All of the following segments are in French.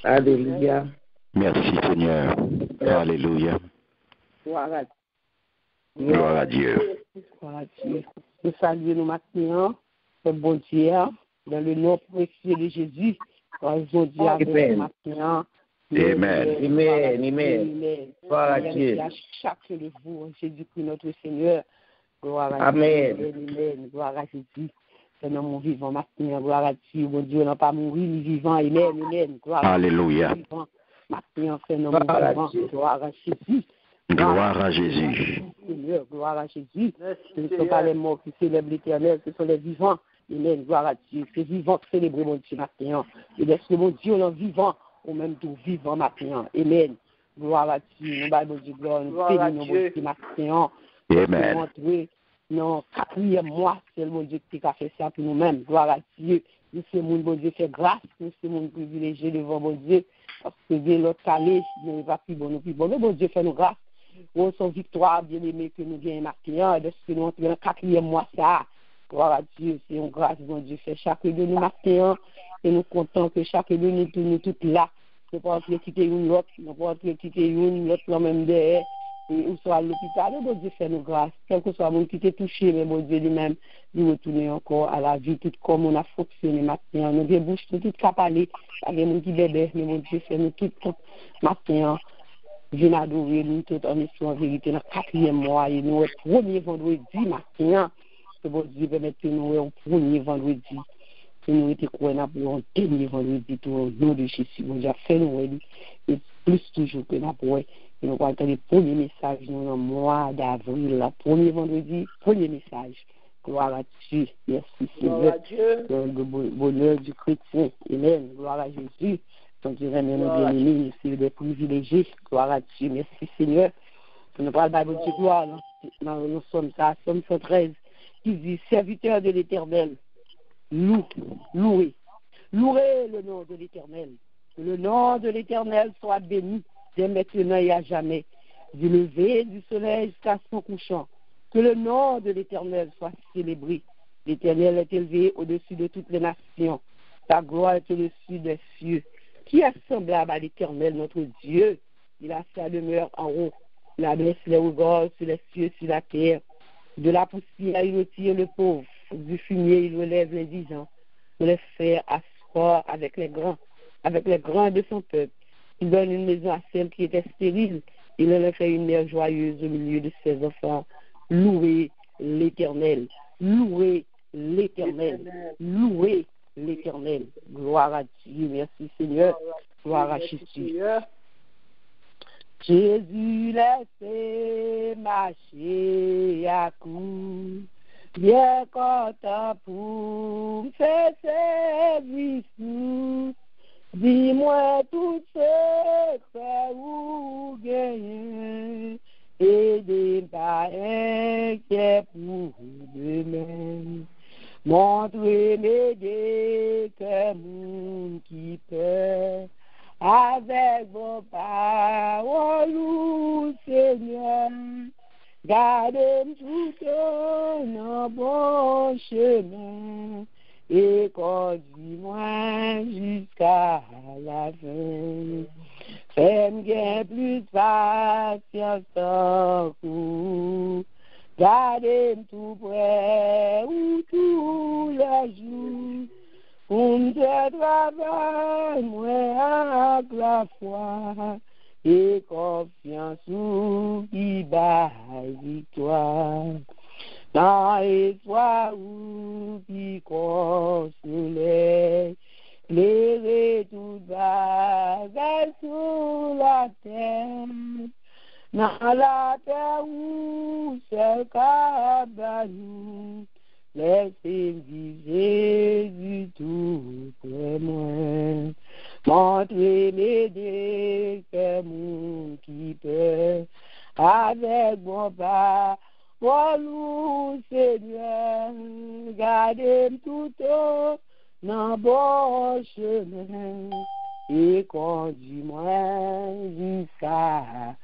Alléluia. Merci Seigneur. Alléluia. Gloire à Gloire à Dieu. Gloire à Dieu. Nous saluons nous maintenant, le bon Dieu, dans le nom précieux de Jésus. Nous Dieu avec nous maintenant. Amen. Amen. Gloire à Dieu. À chacun de vous, en Jésus-Christ notre Seigneur. Gloire à Amen. Dieu. Amen. Gloire à Jésus. C'est dans mon vivant maintenant. Gloire à Dieu. Mon Dieu n'a pas mouru, ni vivant. Amen. Amen. Gloire à Alléluia. Dieu. Maintenant, c'est dans mon vivant. Gloire à Jésus. Gloire à Jésus. Seigneur, gloire à Jésus. Ce ne sont pas les morts qui célèbrent l'Éternel, ce sont les vivants. Amen. Gloire à Dieu. C'est vivant qui célèbre mon Dieu maintenant. Et laisse le mon Dieu en vivant, ou même tout vivant maintenant. Amen. Gloire à Dieu. Nous bâillons Dieu gloire. Nous bénissons mon Dieu maintenant. Amen. Non, quatrième mois, c'est le mon Dieu qui a fait ça pour nous-mêmes. Gloire à Dieu. Nous sommes mon Dieu fait grâce. Nous sommes mon privilégié devant mon Dieu. Parce que Dieu l'autre calé, il n'est pas plus bon, nous plus bon. Mais mon Dieu fait nous grâce. Pour son victoire, bien aimé, que nous gagnons maintenant. De ce que nous entrons dans le quatrième mois, ça. Gloire à Dieu. C'est une grâce, mon Dieu fait chaque de nous maintenant. Et nous comptons que chaque de nous toutes là. Nous ne pouvons pas quitter une autre. Nous ne pouvons pas quitter une l'autre, là même derrière. Et où soit à l'hôpital, mais bon Dieu fait nous grâce. Quel que soit mon qui était touché, mais bon Dieu lui-même, nous retourner encore à la vie, tout comme on a fonctionné maintenant. Nous avons bouche, nous tout capalé, avec nous qui bébé, mais bon Dieu fait nous tout maintenant. Viens adorer nous tout en histoire en vérité dans le quatrième mois. Et nous, le premier vendredi matin, que bon Dieu permet que nous, le premier vendredi, que nous étions croyants pour un dernier vendredi, tout au nom de Jésus. Bon Dieu fait nous, et plus toujours que nous pourrons. Et nous allons entendre le premier message dans le mois d'avril, le premier vendredi, premier message. Gloire à Dieu. Merci Seigneur. Le bonheur du chrétien. Amen. Gloire à Jésus. Donc, je remets nos bien-aimés, c'est des privilégiés. Gloire à Dieu. Merci Seigneur. Nous parlons de Bible de gloire. Nous sommes à Somme 113 qui dit serviteur de l'Éternel, louez. Louez le nom de l'Éternel. Que le nom de l'Éternel soit béni dès maintenant et à jamais, du lever du soleil jusqu'à son couchant. Que le nom de l'Éternel soit célébré. L'Éternel est élevé au-dessus de toutes les nations. Sa gloire est au-dessus des cieux. Qui est semblable à l'Éternel, notre Dieu? Il a sa demeure en haut. Il adresse les regards sur les cieux, sur la terre. De la poussière, il retire le pauvre. Du fumier, il relève l'indigent. Il les fait asseoir avec les grands de son peuple. Il donne une maison à celle qui était stérile. Il leur fait une mère joyeuse au milieu de ses enfants. Louez l'Éternel. Louez l'Éternel. Louez l'Éternel. Gloire à Dieu. Merci Seigneur. Gloire à Jésus. Jésus laissez marcher à coups. Bien content pour me faire service. Dis-moi tout ce que vous gagnez et des pas inquiets pour demain. Montrez-moi que monde qui peut avec vos paroles, Seigneur. Gardez-moi tout en bon chemin. Et conduis-moi jusqu'à la fin. Fais-moi plus patience en cours. Gardez-moi tout près ou tous les jours. Pour me travailler, moi, avec la foi et confiance ou qui bat victoire. Dans l'espoir ou qui consolait, l'élever tout bagage sur la terre. Dans la terre où c'est cabane, laissez viser du tout près moi. Montrez-moi que mon qui peut, avec mon pas, Walou, Seigneur, gardez tout dans bon chemin et conduis-moi jusqu'à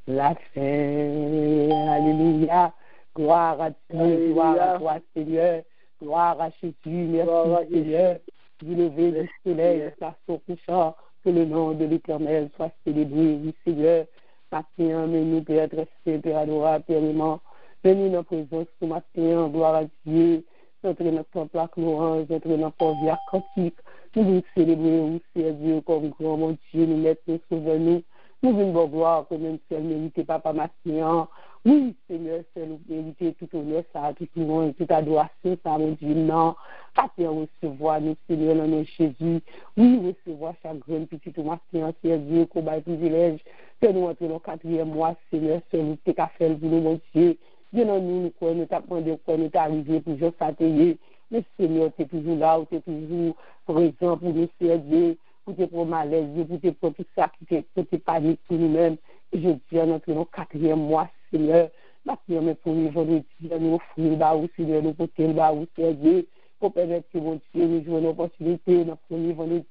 la fin. Alléluia. Gloire à Dieu, gloire à toi, Seigneur. Gloire à Jésus, merci, Seigneur. Du lever du soleil jusqu'à son couchant, que le nom de l'Éternel soit célébré, oui, Seigneur. Matin, mais nous, Père très saint, Père adorable, Père aimant, venez dans la présence ce matin, gloire à Dieu, entrer dans ton plaque louange, entrer dans ton vie cantique, nous voulons célébrer, oui, c'est Dieu, comme grand, mon Dieu, nous mettre nous sauver nous. Nous voulons gloire, comme même si elle méritait Papa Matin. Oui, Seigneur, c'est nous mériter tout honneur, ça, tout louange, toute adoration, ça, mon Dieu, non. Père, recevoir nous, Seigneur, dans le nom de Jésus. Oui, recevoir chaque grande petite matin, c'est Dieu, combat privilège. Que nous entrons dans le 4e mois, Seigneur, c'est nous qui avons fait pour nous, mon Dieu. Dieu, nous t'avons demandé, nous t'avons arrivé pour juste s'atteler. Mais Seigneur, tu es toujours là, tu es toujours présent pour nous, Seigneur. Pour tes pour malaise, pour tes pour tout ça, pour tes paniques pour nous-mêmes. Et je dis à notre 4e mois, Seigneur, maintenant, mais pour nous, vendredi, nous offrir le baou, Seigneur, nous porter le baou, Seigneur, pour permettre que mon Dieu nous jouons l'opportunité, notre premier vendredi,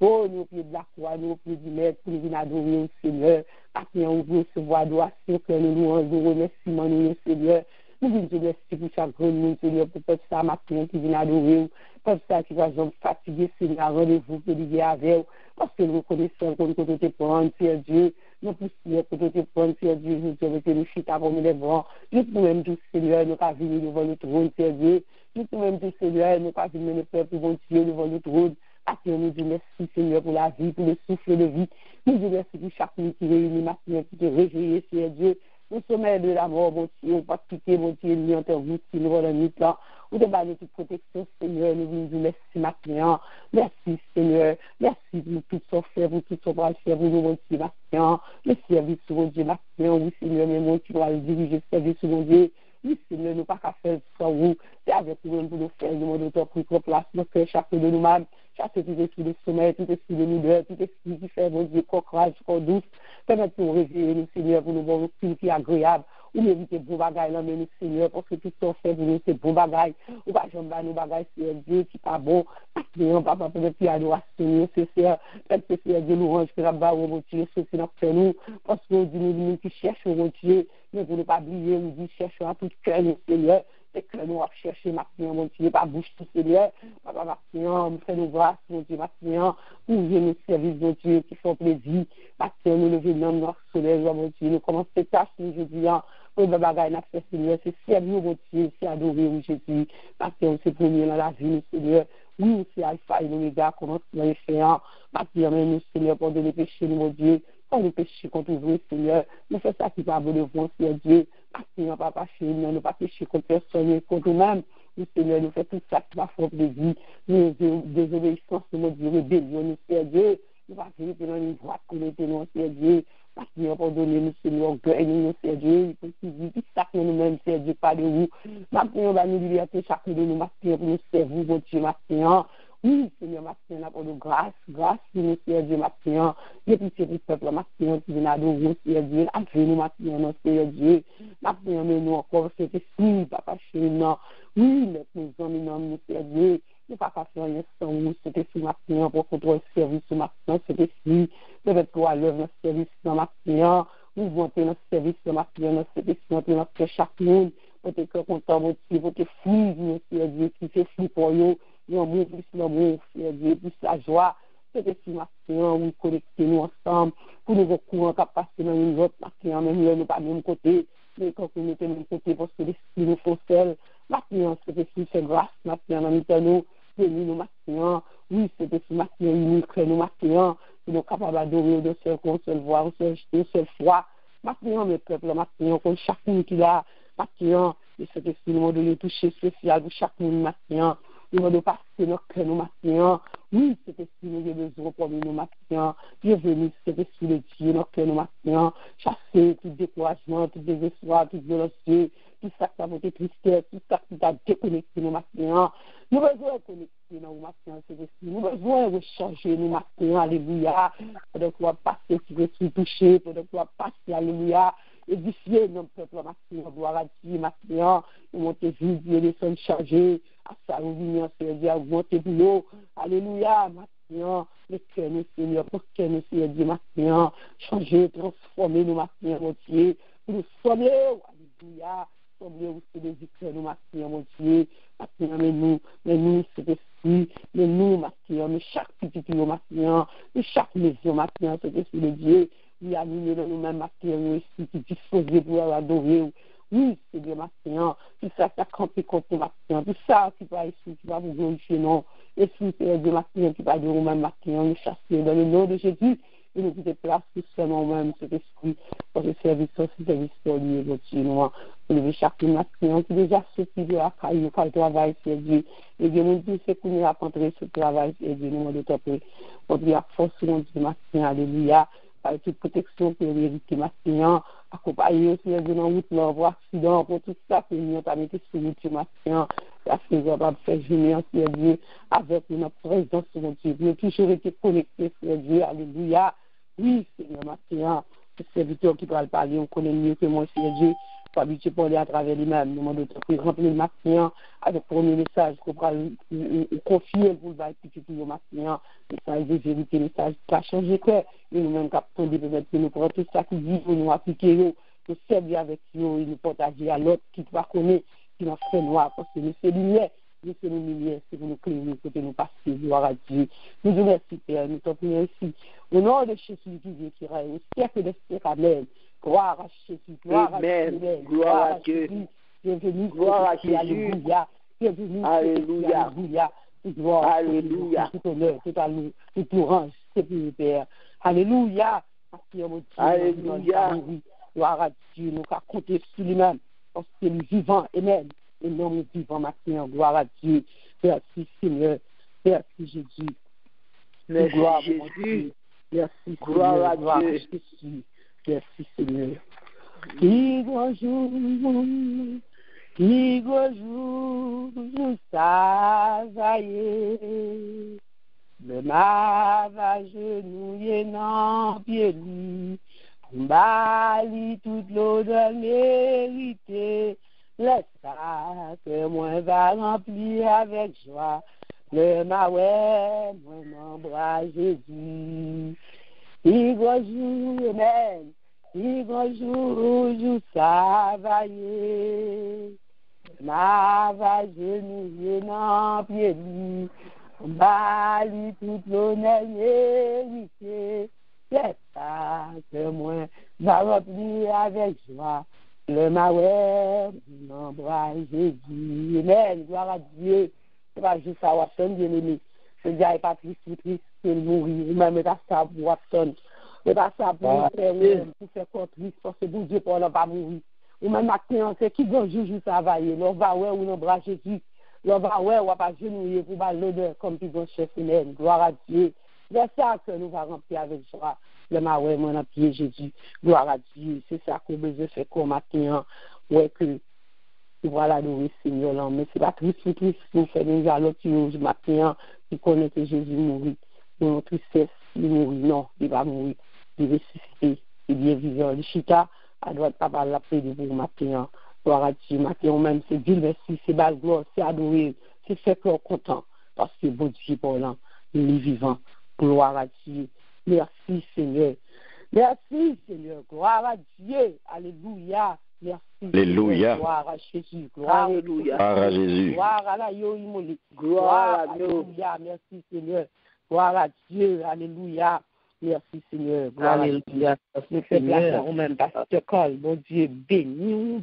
oh, nous pieds de la croix, nous pieds du maître, pour nous venir adorer au Seigneur. Maintenant, on veut recevoir adoration, que nous louanges, nous remerciements, nous, Seigneur. Nous voulons te remercier pour chaque grand monde, Seigneur, pour tout ça, maintenant, qui vient adorer, pour ça, qui va jamais fatiguer, Seigneur, rendez-vous, que nous avec vous, parce que nous reconnaissons qu'on peut te prendre, Seigneur Dieu, nous poussons pour te prendre, Seigneur Dieu, nous te nous chita pour nous les bras, nous nous-mêmes tous, Seigneur, nous pas venir devant le trône, Seigneur Dieu, nous nous-mêmes tous, Seigneur, nous pas venir le peuple, bon Dieu, devant le trône. Maintenant, nous disons merci, Seigneur, pour la vie, pour le souffle de vie. Nous disons merci pour chaque nuit qui réunit maintenant, qui te réveille, Seigneur Dieu. Nous sommes de la mort, mon Dieu, on pas quitter, mon Dieu, ni entre vous, si nous voilà nuit là. Ou de bailler toute protection, Seigneur, nous vous disons merci maintenant. Merci, Seigneur. Merci pour tout ce fait, pour tout ce qu'on va faire, pour nous, mon Dieu, maintenant. Le service, mon Dieu, maintenant. Oui, Seigneur, mais mon Dieu, va le diriger, le service, mon Dieu. Oui, Seigneur, nous pas qu'à faire sans vous. C'est avec vous pour nous faire, nous demandons pour notre place, notre cœur, chacun de nous-mêmes. Chaque tout esprit de sommeil, tout esprit de douleur, tout esprit qui fait, mon Dieu, courage, corps douce. Permettez-nous de réveiller nous, Seigneur, pour nous voir un film qui est agréable. Ou méritez bon bagaille, là, mais nous, Seigneur, parce que tout ce qu'on fait pour nous, c'est bon bagaille. Ou pas, j'aime pas nos bagailles, c'est Dieu qui pas bon. Parce papa, peut-être qu'il y a adoration, c'est peut-être que c'est Dieu louange, que là-bas, mon Dieu, c'est notre fait nous. Parce que nous qui cherchons, mon Dieu, mais pour ne pas oublier, nous dit, cherchons à tout cœur, nous, Seigneur. C'est que nous avons cherché maintenant, mon Dieu, pas bouche tout Seigneur. Papa, maintenant, nous faisons nos grâces, mon Dieu, maintenant, pour nous servir, mon Dieu, qui font plaisir. Maintenant, nous levons dans notre soleil, mon Dieu, nous commençons cette tâche, aujourd'hui, pour le bagage, nous fait, Seigneur, c'est servir, mon Dieu, c'est adorer, oui, Jésus. Maintenant, c'est premier dans la vie, Seigneur. Oui, c'est Alpha et l'Oméga, comment nous les faisons. Maintenant, nous, Seigneur, pour les péchés, mon Dieu. Quand nous péchons contre vous, Seigneur, nous faisons ça qui va vous devant, Seigneur Dieu. Seigneur, papa, chez nous, nous pas pécher contre personne, mais contre nous-mêmes. Nous, Seigneur, nous faisons tout ça qui va faire plaisir. Nous, désobéissance, nous, Dieu, rébellion, nous, Seigneur Dieu. Nous va venir dans une voie qu'on était, nous, Seigneur Dieu. Seigneur, pardonnez nous, Seigneur, orgueil, nous, Seigneur Dieu. Il faut qu'il dise ça que nous-mêmes, Seigneur Dieu, pas de vous. Maintenant, on va nous liberté chacun de nous, Seigneur, pour nous servir, mon Dieu, Seigneur. Oui, Seigneur, Seigneur, n'a pas de grâce pour nous, Seigneur Dieu, Seigneur. Et puis, c'est le peuple, Seigneur, qui vient adorer, Seigneur Dieu. Avec nous, Seigneur, Seigneur Dieu. Seigneur, mais nous encore, cet esprit, papa, chez nous. Oui, nous sommes nous, Seigneur Dieu. Nous pas faire rien sans vous, cet esprit, Seigneur, pour contrôler le service, Seigneur, cet esprit. Peut-être qu'on a l'œuvre dans le service, Seigneur. Nous montons dans le service, Seigneur, cet esprit, notre cœur, chaque monde. Pour te cœur content, mon Dieu, pour te fouiller, Seigneur Dieu, qui fait flou pour nous. L'amour, plus l'amour, Seigneur Dieu, plus la joie. C'est estimation, nous connecter nous ensemble, pour nous recouvrir, passer dans une autre, maintenant, même là, nous pas même côté, mais quand nous mettons même côté, parce que l'esprit nous faut seul. Maintenant, c'est esprit fait grâce, maintenant, nous, bénis nous, maintenant. Oui, c'est esprit, maintenant, unique, nous, maintenant, nous sommes capables d'adorer de seul qu'on seul voix, une seule foi. Maintenant, mes peuples, maintenant, comme chacun qui l'a, maintenant, et cet esprit nous donne toucher spécial pour chacun, maintenant. Nous devons passer notre cœur, nous, maintenant. Oui, cet esprit, nous avons besoin pour nous, maintenant. Bienvenue, cet esprit de Dieu, notre cœur, nous, maintenant. Chasser tout découragement, tout désespoir, toute violence, tout ça qui a monté tristesse, tout ça qui t'a déconnecté, nous, maintenant. Nous avons besoin de connecter, nous, maintenant, cet esprit. Nous avons besoin de changer, nous, maintenant. Alléluia. Pendant qu'on va passer, cet esprit touché, pendant qu'on va passer, alléluia. Édifier notre peuple, maintenant, gloire à Dieu, maintenant. Nous montons vite, Dieu, les sons chargés. À sa revenir, Seigneur Dieu, augmenter pour nous. Alléluia, maintenant, le cœur, nous, Seigneur, pour que nous, Seigneur Dieu, maintenant, changer, transformer nous, maintenant, mon Dieu, pour nous soigner, alléluia, soigner aussi les cœurs, nous, maintenant, mon Dieu, maintenant, mais nous, cet esprit, mais nous, maintenant, mais chaque petit nous, maintenant, de chaque maison matin, Saint-Esprit de Dieu, oui, animé dans nous-mêmes matin, nous aussi, qui disposés pour adorer. Oui, c'est bien matin, tout ça qui a campé contre nous matin, tout ça qui va ici, qui va vous glorifier, non. Et si c'est bien matin, qui va dire nous-mêmes matin, nous chasser dans le nom de Jésus, et nous quitter place pour seulement nous-mêmes, cet esprit, pour ce service, lié, votre Dieu, nous, lever chaque matin, qui déjà sorti de la caille, quand le travail, c'est Dieu, et bien nous disons, c'est qu'on est à rentrer ce travail, c'est Dieu, nous, de t'appeler, on dit à force, mon Dieu, matin, alléluia, par toute protection pour l'hérité matin, accompagner aussi les gens en route, leur accident, pour tout ça, que nous avons mis sur route matin, la saison va faire génie, c'est Dieu, avec notre présence, mon Dieu, nous toujours été connectés, c'est Dieu, alléluia. Oui, Seigneur, matin, ce serviteur qui va parler, on connaît mieux que moi, c'est Dieu, pour habituer à parler à travers lui-même. Nous demandons de remplir le matin avec le premier message qu'on va confier pour le petit pour le matin, message de vérité, message qui va changer cœur. Et nous-mêmes, captons des peut-être que nous prenons tout ça qui dit, nous appliquer, nous servir avec nous, et nous partager à l'autre qui va connaître, qui nous fait noir, parce que nous c'est lumière. Nous sommes lumière, c'est pour nous clairer, côté nous passer, gloire à Dieu. Nous vous remercions, Père, nous t'en prions ici. Au nom de Jésus qui vient, qui règne, au siècle des siècles, amen. Gloire à Jésus, gloire à Dieu, gloire à Dieu. Bienvenue, gloire à Jésus. Alléluia. Bienvenue, alléluia. Alléluia. Gloire, alléluia. Tout honneur, tout amour, tout orange, c'est pour le Père. Alléluia. Alléluia. Gloire à Dieu, nous avons compté sur lui-même, parce que nous vivons, amen. Et nous vivons maintenant, gloire à Dieu. Merci Seigneur, merci Jésus. Merci gloire Jésus. Merci gloire Seigneur, à Dieu. Jésus. Merci Seigneur. Qui bonjour, nous savaillés. Le ma va genouiller dans pied lui. Bali toute l'eau de mérité. Laisse ça que moi va remplir avec joie. Le maouet, mon embrasse Jésus. Il va jouer, amen. Il va jouer, travailler. Ma va genouiller dans pied lui. Bali toute l'honneur mérité. Laisse ça que moi va remplir avec joie. Le maouet, mon embrasse Jésus. Amen. Gloire à Dieu. C'est pas juste à Watson, bien aimé. Je dis à Patrice, c'est mourir. Même pas ça pour Watson. C'est pas ça pour faire quoi triste, parce que bon Dieu, pour ne pas mourir. Ou même matin, c'est qui va jouer travailler. L'on va ouais ou l'on bras Jésus. L'on va ouais ou pas genouiller pour battre l'odeur comme puis bon chef humain. Gloire à Dieu. C'est ça que nous va remplir avec joie. Le maouet, mon pied Jésus. Gloire à Dieu. C'est ça qu'on besoin faire comme matin. Ouais, que voilà, nous, Seigneur, mais c'est pas triste, nous faisons déjà l'autre chose matin qui connaît que Jésus mourit. Nous, tristesse, il mourit. Non, il va mourir. Il ressuscité. Il est vivant. Le chita, à droite, papa l'a prédit pour matin. Gloire à Dieu. Matin, même, c'est Dieu, merci, c'est belle gloire, c'est adorer, c'est faire cœur content. Parce que bon Dieu, pour là, il est vivant. Gloire à Dieu. Merci, Seigneur. Merci, Seigneur. Gloire à Dieu. Alléluia. Merci. Alléluia. Gloire à Jésus. Gloire à Jésus. Gloire à la Yoimoli. Gloire à Dieu. Alléluia. Merci, Seigneur. Gloire à Dieu. Alléluia. Merci, Seigneur. Gloire Alléluia. Nous faisons même pasteur Col. Bon Dieu, bénis.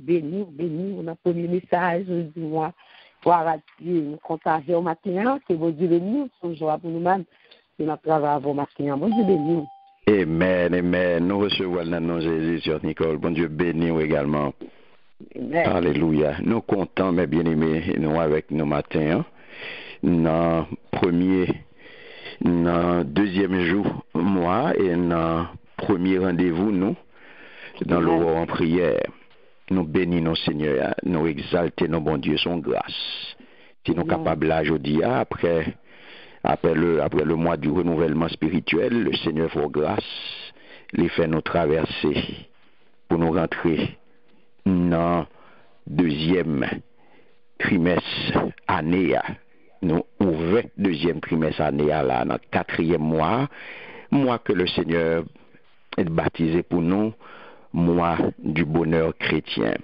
On a premier message, dis-moi. Gloire à Dieu. Nous comptons au matin. Que bon Dieu bénisse. Son joie pour nous-mêmes. C'est notre travail au matin. Bon Dieu bénisse. Amen, amen. Nous recevons le nom de Jésus, sur Nicole. Bon Dieu béni également. Amen. Alléluia. Nous comptons, mes bien-aimés, nous avec nous matin, dans deuxième jour, mois, et dans premier rendez-vous, nous, dans l'aurore en prière. Nous bénissons Seigneur, nous exaltons nos bon Dieu, son grâce. Si nous sommes capables là, aujourd'hui, après le mois du renouvellement spirituel, le Seigneur fait grâce, les fait nous traverser pour nous rentrer dans deuxième trimestre année. Nous ouvrons deuxième trimestre année là, dans quatrième mois que le Seigneur est baptisé pour nous, mois du bonheur chrétien.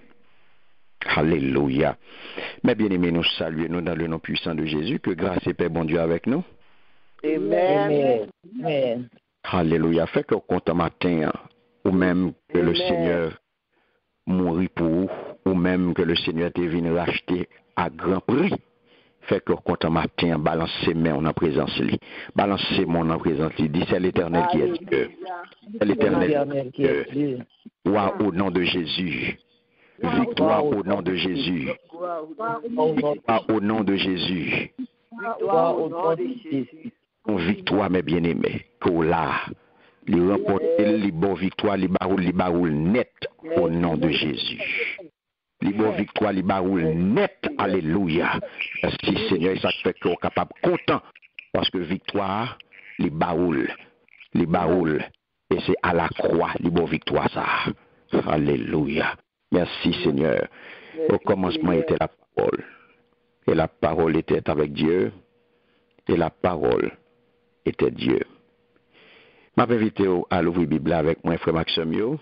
Alléluia. Mais bien aimés, nous saluons nous dans le nom puissant de Jésus, que grâce et paix bon Dieu avec nous. Amen. Amen. Alléluia. Fait que compte matin, ou même que le Amen. Seigneur mourit pour vous, ou même que le Seigneur te venu racheter à grand prix. Fait que compte matin, balance ses mains en présence lui. Balance ses mains en présence lui. Dis c'est l'Éternel qui est Dieu. C'est l'Éternel qui est Dieu. Gloire au nom de Jésus. Victoire au nom de Jésus. Victoire au nom de Jésus. Victoire au nom de Jésus. Victoire, mes bien-aimés. Que là, les remporter, les bonnes victoires, les baroules net au nom de Jésus. Les bonnes victoires, les baroules net. Alléluia. Merci Seigneur, ça fait qu'on est capable content. Parce que victoire, les baroules. Et c'est à la croix, les bonnes victoires, ça. Alléluia. Merci Seigneur. Au commencement était la parole. Et la parole était avec Dieu. Et la parole était Dieu. Je m'invite à l'ouvrir la Bible avec moi, frère Maxime.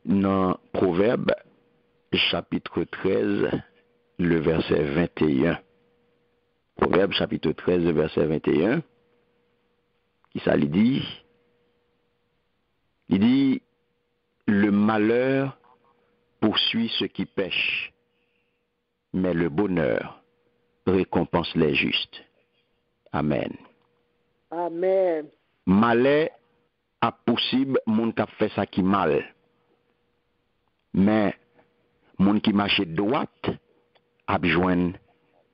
Dans Proverbe, chapitre 13, le verset 21. Proverbe, chapitre 13, le verset 21. Qui ça lui dit? Il dit, le malheur poursuit ceux qui pêchent, mais le bonheur récompense les justes. Amen. Amen. Malheur a possible, moun qui fait ça qui mal. Mais moun qui marche droite a besoin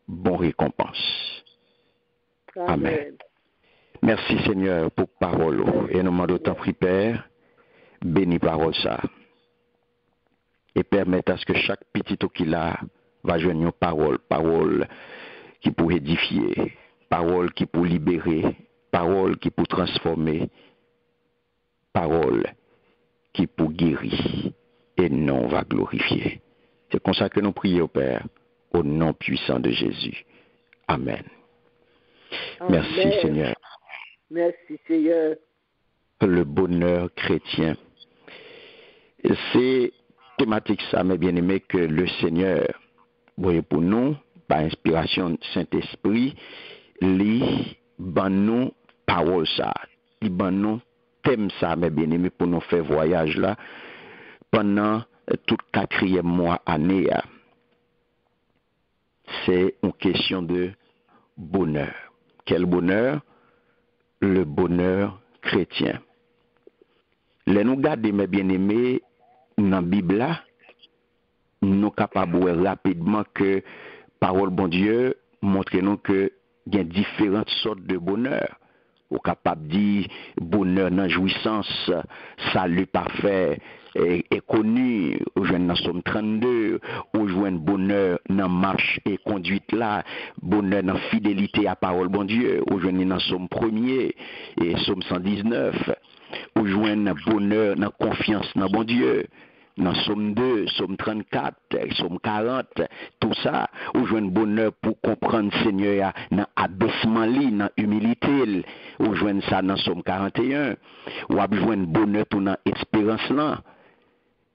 bon récompense. Amen. Merci Seigneur pour parole. Et nous demandons tant prie Père, bénis parole ça. Et permettre à ce que chaque petit qui là va joindre une parole qui pour édifier, parole qui pour libérer, parole qui pour transformer, parole qui pour guérir et non va glorifier. C'est comme ça que nous prions, Père, au nom puissant de Jésus. Amen. Amen. Merci Seigneur. Merci Seigneur. Le bonheur chrétien. C'est thématique ça, mes bien-aimés, que le Seigneur, voyez pour nous, par inspiration du Saint-Esprit, lit ban nous parole ça, lit ban nous thème ça, mes bien-aimés, pour nous faire voyage là, pendant tout 4e mois année. C'est une question de bonheur. Quel bonheur? Le bonheur chrétien. Les nous garder, mes bien-aimés, dans la Bible là, nous sommes capables de voir rapidement que parole bon Dieu montre nous que il y a différentes sortes de bonheur. Ou capable de dire bonheur dans jouissance, salut parfait est connu, ou joindre dans Somme 32, ou joindre bonheur dans marche et conduite là, bonheur dans fidélité à parole bon Dieu, ou joindre dans Somme 1er et Somme 119, ou joindre bonheur dans confiance dans bon Dieu. Dans Somme 2, Somme 34, Somme 40, tout ça, ou joindre bonheur pour comprendre Seigneur dans abaissement li, dans humilité, ou joindre ça dans Somme 41, ou joindre bonheur tout dans espérance là.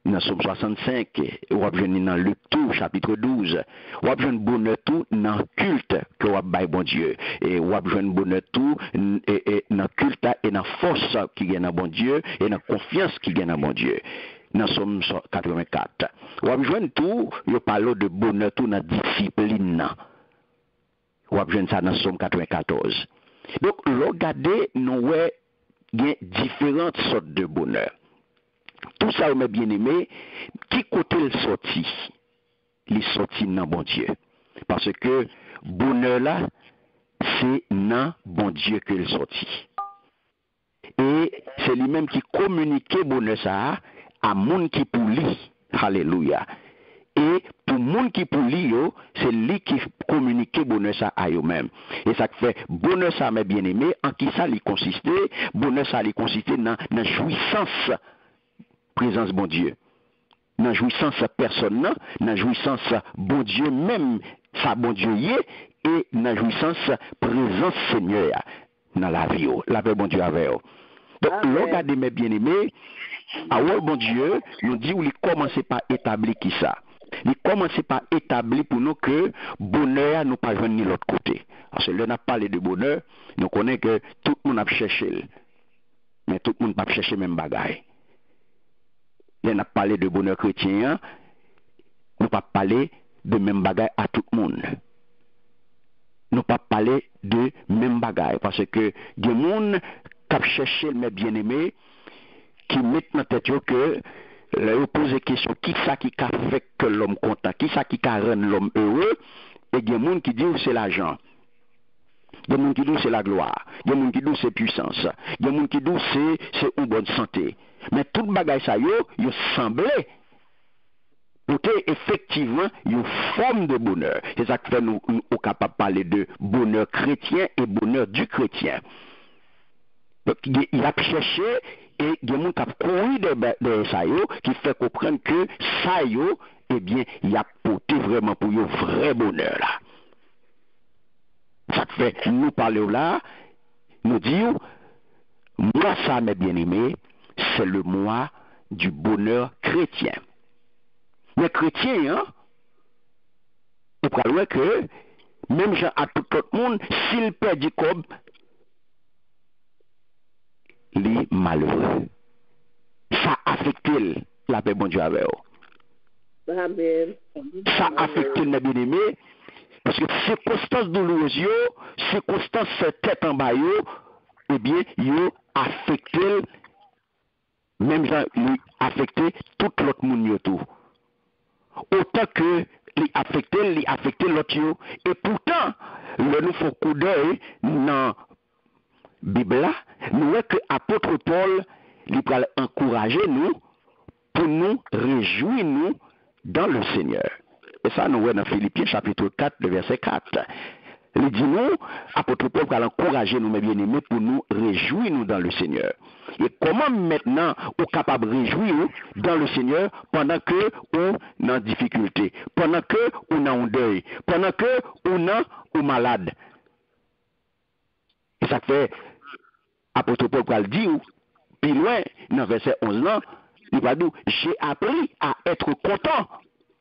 Dans Somme 65, ou joindre dans Luc tout, chapitre 12, ou joindre bonheur tout dans culte que ou bail bon Dieu, et ou joindre bonheur tout et dans culte et dans force qui gagne dans bon Dieu, et dans confiance qui gagne dans bon Dieu. Dans Somme 84. Ou besoin tout, yo parle de bonheur tout dans discipline. Ou besoin ça dans Somme 94. Donc regardez nous ouais il y a différentes sortes de bonheur. Tout ça mes bien-aimés, qui côté le sorti? Les sorti dans bon Dieu. Parce que bonheur là c'est dans bon Dieu que le sorti. Et c'est lui-même qui communique bonheur ça à moun qui pour lui. Alléluia. Et pour moun qui pour lui, c'est lui qui communique bonheur ça à eux-mêmes. Et ça fait bonheur ça mes bien-aimés, en qui ça lui consiste? Bonheur ça lui consiste dans jouissance présence bon Dieu. Dans jouissance personne, dans jouissance bon Dieu même, ça bon Dieu y est, et dans jouissance présence Seigneur dans la vie, la paix bon Dieu avec eux. Donc, regardez mes bien-aimés, à bon Dieu, nous dit où il commence par établir qui ça. il commence par établir pour nous que bonheur nous pas venir de l'autre côté. Parce que là, on a parlé de bonheur, nous connaissons que tout le monde a cherché. Mais tout le monde n'a pas cherché même bagaille. Là, on a parlé de bonheur chrétien, nous pas parlé de même bagaille à tout le monde. Nous pas parler de même bagaille. Parce que des gens qui ont cherché le bien-aimé, qui mettent dans la tête que ils posent des questions, qui ça qui a fait que l'homme content, qui ça qui a rendu l'homme heureux, et il y a des gens qui disent c'est l'argent. Il y a des gens qui disent c'est la gloire. Il y a des gens qui disent c'est puissance. Il y a des gens qui disent c'est une bonne santé. Mais tout le bagage ça il semblait pour que effectivement une forme de bonheur. C'est ça que fait nous capables de parler de bonheur chrétien et bonheur du chrétien. Donc il a cherché et il y a des gens qui ont couru de ça qui fait comprendre que ça eh bien il a porté vraiment pour un vrai bonheur là. Ça fait nous parler là, nous dire moi ça mes bien-aimés, c'est le mois du bonheur chrétien. Mais chrétien, hein, on peut voir que même gens à tout le monde, s'il perd du cob, il est malheureux. Ça affecte la paix bon Dieu avec eux. Amen. Ça affecte les bien-aimés, parce que circonstances douloureuses, circonstances tête en bas, eh bien, ils affectent, même gens, ils affectent tout l'autre monde tout. Autant que les affecter l'autre. Et pourtant, le nous faut coup d'œil dans la Bible, nous voyons que l'apôtre Paul il va encourager nous pour nous réjouir nous dans le Seigneur. Et ça, nous voyons dans Philippiens chapitre 4, le verset 4. Il dit nous, apôtre Paul va encourager nous, mes bien-aimés, pour nous réjouir nous dans le Seigneur. Et comment maintenant on est capable de réjouir dans le Seigneur pendant que on est en difficulté, pendant que on est en deuil, pendant que on est malade. Et ça fait, apôtre Paul va le dire, plus loin, dans verset 11 là, il va dire, j'ai appris à être content.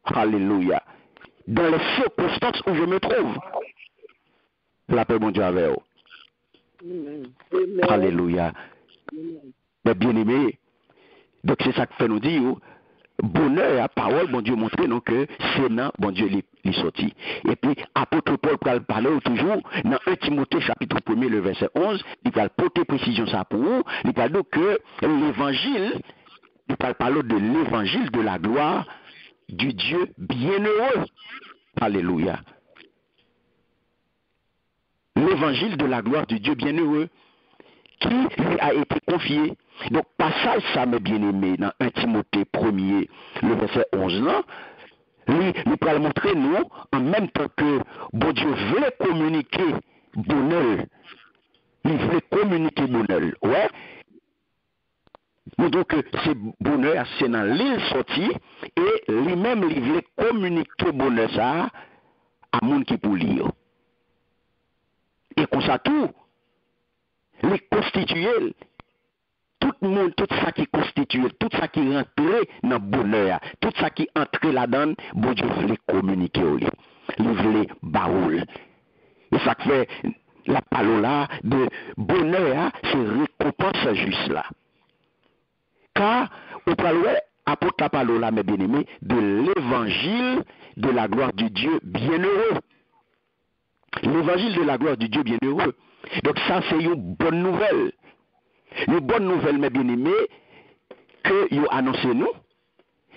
Alléluia. Dans les circonstances où je me trouve. La paix, mon Dieu, avec vous. Alléluia. Mais bien aimé, donc c'est ça que fait nous dire, bonheur, à parole, bon Dieu, montrer nous que c'est non, bon Dieu, il sorti. Et puis, apôtre Paul va parler toujours, dans 1 Timothée, chapitre 1, le verset 11, il va porter précision ça pour vous, il va dire que l'évangile, il va parler de l'évangile de la gloire du Dieu bienheureux. Alléluia. L'évangile de la gloire du Dieu bienheureux qui lui a été confié. Donc, passage ça, mes bien-aimés, dans 1 Timothée 1er, le verset 11 là, lui peut le montrer nous, en même temps que bon Dieu voulait communiquer bonheur. Il voulait communiquer bonheur. Ouais. Donc, c'est bonheur, c'est dans l'île sortie, et lui-même, il voulait communiquer bonheur ça à monde qui pour lire. Et comme ça, tout, les constituer, tout le monde, tout ça qui constitue, tout ça qui rentre dans le bonheur, tout ça qui entre là-dedans, bon Dieu voulait communiquer au lit. Il voulait baoul. Et ça fait la parole là de bonheur, c'est récompense juste là. Car, on parle, apôtre la parole là, mes bien-aimés, de l'évangile de la gloire du Dieu bienheureux. L'évangile de la gloire du Dieu bienheureux. Donc ça, c'est une bonne nouvelle. Une bonne nouvelle, mes bien-aimés, que vous annoncez nous.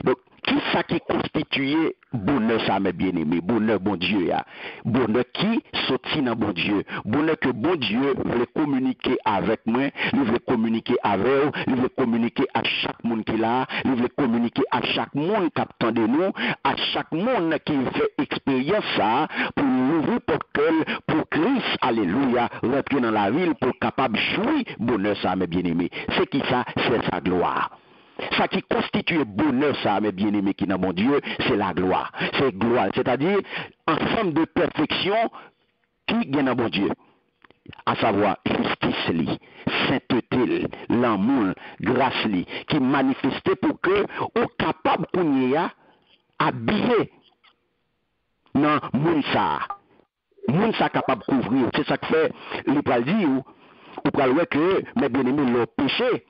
Donc, qui ça qui constitue bonheur ça, mes bien-aimés? Bonheur, bon Dieu, ya. Bonheur qui sortit dans bon Dieu. Bonheur que bon Dieu veut communiquer avec moi, il veut communiquer avec vous, il veut communiquer à chaque monde qui l'a, il veut communiquer à chaque monde qui attend de nous, à chaque monde qui fait expérience ça, pour l'ouvrir portail, pour Christ, alléluia, rentrer dans la ville, pour capable de jouir bonheur ça, mes bien-aimés. C'est qui ça? C'est sa gloire. Ça qui constitue bonheur, ça, mes bien-aimés qui dans mon Dieu, c'est la gloire. C'est gloire, c'est-à-dire ensemble de perfection qui gagne dans mon Dieu. À savoir, justice, sainteté, l'amour, grâce, qui manifestait pour que, au capable qu'on y a, habillé dans moun ça capable de couvrir. C'est ça que fait, il peut dire, ou peut dire que, mes bien-aimés, leur péché,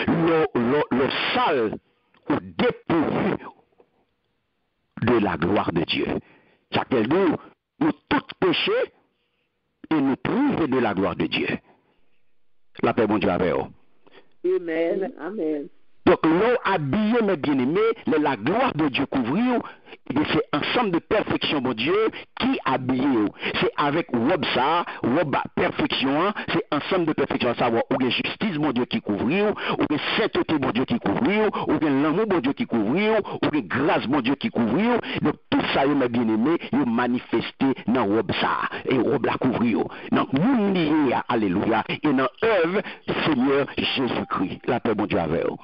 leur sale, ou dépourvu de la gloire de Dieu. Ça veut dire, nous tous péché et nous priver de la gloire de Dieu. La paix, bon Dieu, avec vous. Amen. Amen. Donc, l'eau habillé, mes bien-aimés, la gloire de Dieu couvrir, c'est ensemble de perfection, mon Dieu, qui habille. C'est avec robe ça, robe perfection, c'est ensemble de perfection, savoir ou bien justice, mon Dieu, qui couvrir, ou bien sainteté, mon Dieu, qui couvrir, ou bien l'amour, mon Dieu, qui couvrir, ou bien grâce, mon Dieu, qui couvrir. Donc, tout ça, mes bien-aimés, ils manifesté dans robe ça, et robe la couvrir. Donc, nous liés, alléluia, et dans œuvre, Seigneur Jésus-Christ. La paix, mon Dieu, avec vous.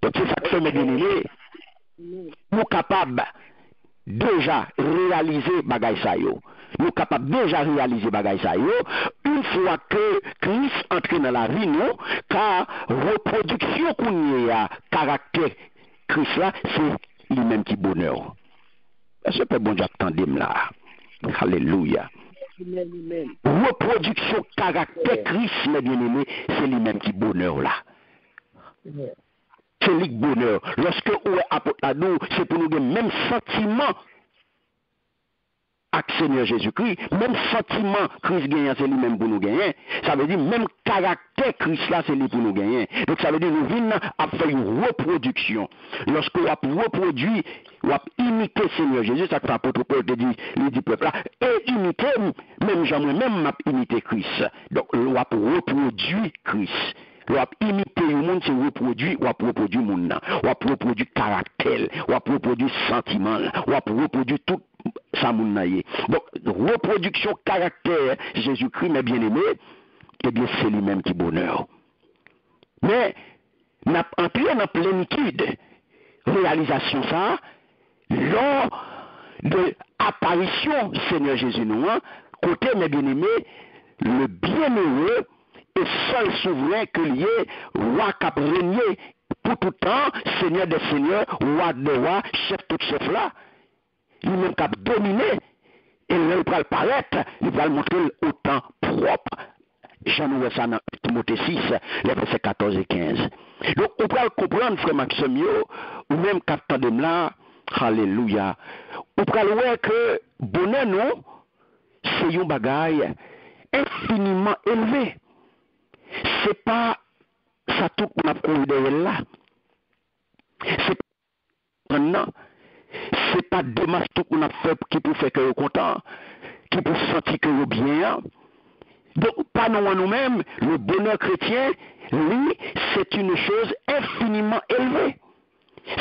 Donc, c'est ça que fait, mes bien-aimés, nous capables déjà réaliser bagay sa yo. Nous capables déjà réaliser bagay sa yo une fois que Christ entre dans la vie nous, car reproduction qu'on y a caractère Christ là, c'est lui-même qui bonheur. Est-ce que bon Dieu attendez là? Alléluia. Reproduction caractère Christ, mes bien-aimés, c'est lui-même qui bonheur là. C'est le bonheur. Lorsque on est apôtre à nous, c'est pour nous donner même sentiment avec Seigneur Jésus-Christ, même sentiment Christ gagne, c'est lui-même pour nous gagner. Ça veut dire même caractère Christ là, c'est lui pour nous gagner. Donc ça veut dire nous venons à faire une reproduction. Lorsque on reproduit, on imité Seigneur Jésus, ça que l'apôtre Paul te dit, il dit peuple là, et imiter, même moi-même m'a imité Christ. Donc on reproduit Christ. On va imiter le monde, c'est reproduire, on va reproduire le monde, on va reproduire caractère, on va reproduire sentiment, on va reproduire tout ça monde. Donc, reproduction caractère, Jésus-Christ, mes bien-aimés, eh bien, c'est lui-même qui bonheur. Mais, en plein en plénitude, réalisation ça, lors de l'apparition Seigneur Jésus nous, côté mes bien-aimés, le bienheureux, et seul souverain que lié, roi qui a régné pour tout temps, Seigneur des seigneurs, roi de rois, chef tout chef là, lui-même qui a dominé, et là il va le paraître, il va le montrer autant propre. Jean nous ça dans Timothée 6, les versets 14 et 15. Donc on peut comprendre, frère Maxime, ou même quand de là, alléluia, on peut voir que bonheur nous, c'est un bagage infiniment élevé. C'est pas ça tout qu'on a couru derrière là. C'est pas non. C'est pas démarche tout qu'on a fait qui pour faire que vous content, qui pour sentir que vous bien. Donc pas nous-mêmes, le bonheur chrétien, lui, c'est une chose infiniment élevée.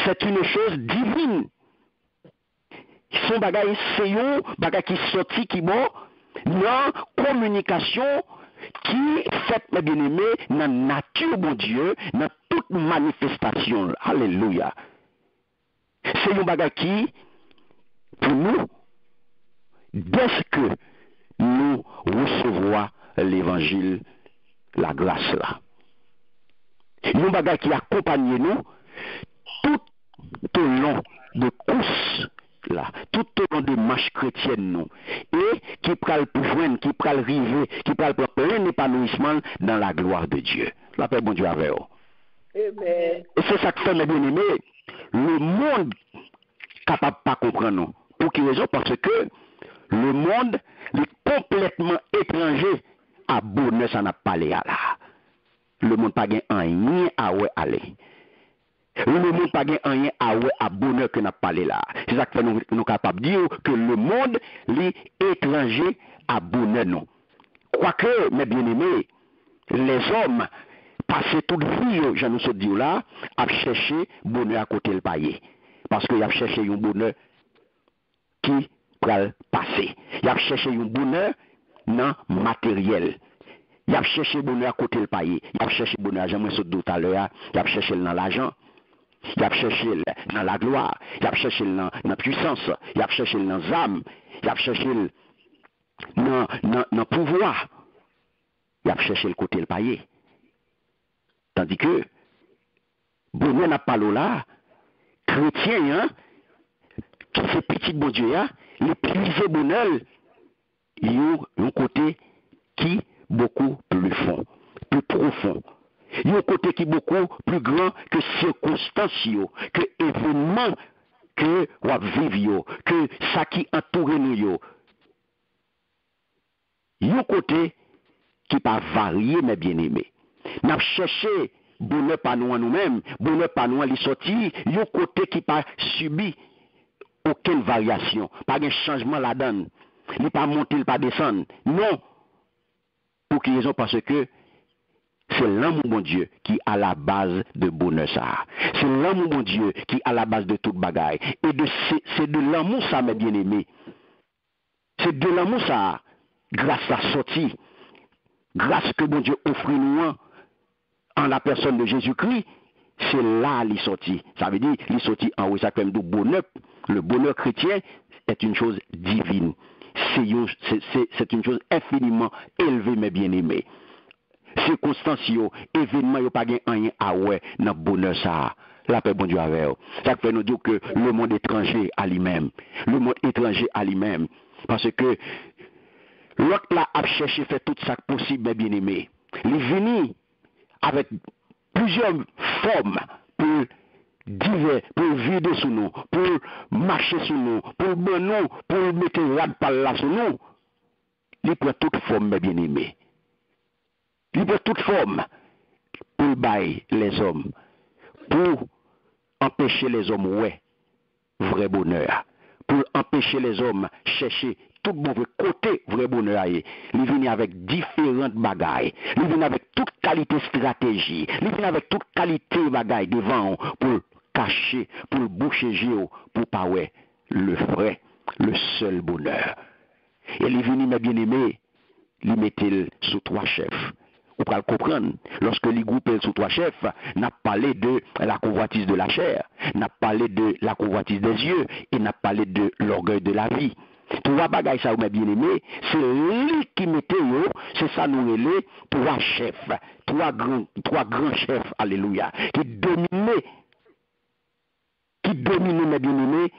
C'est une chose divine. Son bagage c'est un bagage qui sorti qui bon dans communication qui fait, mes bien-aimés, dans la nature, mon Dieu, dans toute manifestation. Alléluia. C'est un bagage qui, pour nous, dès que nous recevons l'évangile, la grâce là. Un bagage qui accompagne nous tout au long de course là, tout au long de marche chrétienne nous, et qui pral joindre, qui pral river, qui pral prendre plein épanouissement dans la gloire de Dieu. La paix bon Dieu avec vous. Amen. Et c'est ça que fait mes bien-aimés, le monde capable pas comprendre nous. Pour quelle raison? Parce que le monde est complètement étranger à bonheur, ça n'a pas parlé à là. Le monde pas gain rien à ouais aller. Le monde pas gain rien à bonheur que n'a parlé là. C'est ça que nous capable de dire que le monde est étranger à bonheur non. Quoique mes bien-aimés, les hommes passaient toute vie, je nous sais dire là, à chercher bonheur à côté le payer. Parce qu'il a cherché un bonheur qui va passer. Il a cherché un bonheur non matériel. Il a cherché bonheur à côté le payer. Il a cherché bonheur, j'aimerais sauter tout à l'heure, il a cherché dans l'argent. Il a cherché dans la gloire, il a cherché dans la puissance, il a cherché dans l'âme, il a cherché dans le pouvoir, il a cherché le côté le payer. Tandis que, bonheur n'a pas là, chrétien, hein, qui fait petit bon Dieu, les puiser bonheur, il y a un côté qui beaucoup plus fond, plus profond. Il y a un côté qui est beaucoup plus grand que circonstances, que événements que on vivre, que ça qui entoure nous. Il y a un côté qui pas varié, mes bien-aimés. Nous avons cherché bonheur pas nous nous-mêmes, bonheur pas nous les sorties, il y a un côté qui pas subi aucune variation, pas de changement là-dedans. Il n'est pas monté, il n'est pas descendre. Non. Pour quelle raison? Parce que c'est l'amour, mon Dieu, qui est à la base de bonheur ça. C'est l'amour, mon Dieu, qui est à la base de toute bagaille. Et c'est de l'amour ça, mes bien-aimés. C'est de l'amour ça, grâce à la sortie, grâce que mon Dieu offre nous en la personne de Jésus-Christ, c'est là qu'il sorti. Ça veut dire qu'il sorti en haut, ça fait du bonheur. Le bonheur chrétien est une chose divine. C'est une chose infiniment élevée, mes bien-aimés. Circonstances, événements, il n'y a pas rien à ouais dans le bonheur ça. La paix, bon Dieu, avec vous. Ça fait nous dire que le monde étranger à lui-même. Le monde étranger à lui-même. Parce que l'autre là a cherché faire tout ça possible, mes bien-aimés. Il est venu avec plusieurs formes pour divers, pour vider sur nous, pour marcher sur nous, pour nous, pour mettre rad par là sur nous. Il prend toute forme, mes bien-aimés. Il prend toute forme pour bailler les hommes, pour empêcher les hommes, ouais, vrai bonheur, pour empêcher les hommes chercher tout mauvais côté vrai bonheur. Il vient avec différentes bagailles, il vient avec toute qualité stratégie, il vient avec toute qualité bagaille devant pour cacher, pour boucher géo, pour pas ouais, le vrai, le seul bonheur. Et il vient, mes bien-aimés, il met-il sous trois chefs. Vous pouvez le comprendre. Lorsque les groupes sous trois chefs, n'a parlé de la convoitise de la chair, n'a parlé de la convoitise des yeux et n'a parlé de l'orgueil de la vie. Trois bagailles ça, mes bien-aimés, c'est lui qui mettait, c'est ça nous relais, trois chefs, trois grands chefs, alléluia, qui dominaient, mes bien-aimés,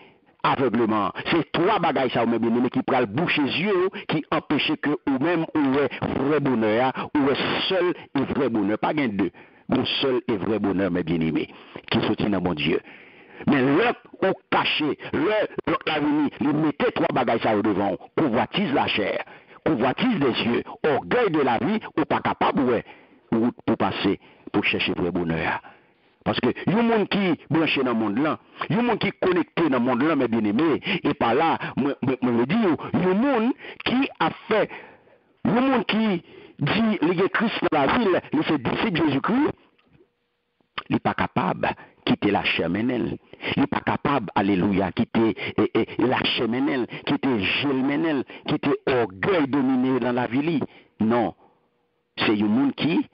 aveuglement. C'est trois bagailles ça, mes bien-aimés, qui prennent boucher les yeux, qui empêchent que ou même ou est vrai bonheur, ou est seul et vrai bonheur. Pas gain deux. Mon seul et vrai bonheur, mes bien-aimés, qui soutient dans mon Dieu. Mais l'autre, au caché, l'autre la venu, il mettait trois bagailles ça devant, convoitise la chair, convoitise des yeux, orgueil de la vie, ou pas capable, ouais, ou pour passer, pour chercher vrai bonheur. Parce que il y a un monde qui branché dans le monde là, il y a un monde qui est connecté dans le monde là, mes bien-aimés, et par là, moi le dis, il y a un monde qui a fait, il y a un monde qui dit, il y a Christ dans la ville, il fait disciple Jésus-Christ, il n'est pas capable de quitter la chair ménelle. Il n'est pas capable, alléluia, quitter la chair ménelle, quitter Gilles ménelle, quitter orgueil dominé dans la ville. Non. C'est un monde qui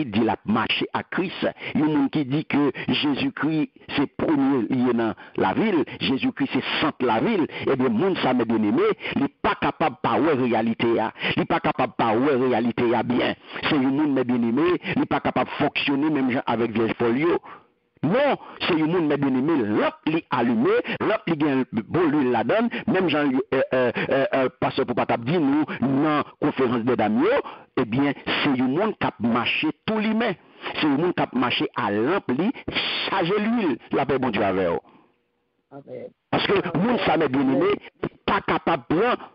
dit la marcher à Christ. Il y a un monde qui dit que Jésus-Christ c'est premier lié dans la ville, Jésus-Christ c'est centre la ville. Et bien, monde ça mes bien-aimés, il n'est pas capable de parler réalité. Il n'est pas capable de parler réalité bien. C'est un monde mes bien-aimés, il n'est pas capable de fonctionner même avec des folios. Non, c'est un monde, mes bien-aimés, l'autre est allumé, l'autre est bien bon l'huile là-dedans, même Jean, pasteur pour pas dire nous, dans la conférence des dames, eh bien, c'est un monde qui a marché tous les mains. C'est un monde qui a marché à l'ampli, charger l'huile, la paix, bon Dieu, avec eux. Parce que le monde, ça, mes bien-aimés, il n'est pas capable de prendre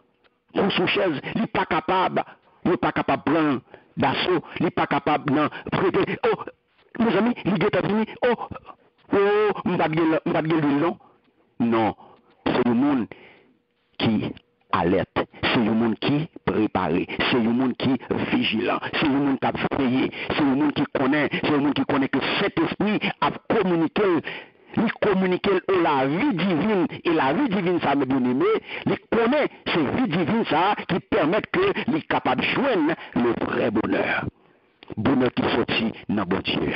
pour sous chaise, il n'est pas capable de prendre d'assaut, il n'est pas capable de prêter. Oh, mes amis, il est venu, on va dire l'huile, non, c'est le monde qui alerte, c'est le monde qui préparé, c'est le monde qui vigilant, c'est le monde qui a veillé, c'est le monde qui connaît, que cet esprit a communiqué, il communique la vie divine, et la vie divine, ça me bien aimé, il connaît ces vie divine, ça, qui permettent que il est capable de joindre le vrai bonheur. Bonheur qui sortit dans bon Dieu.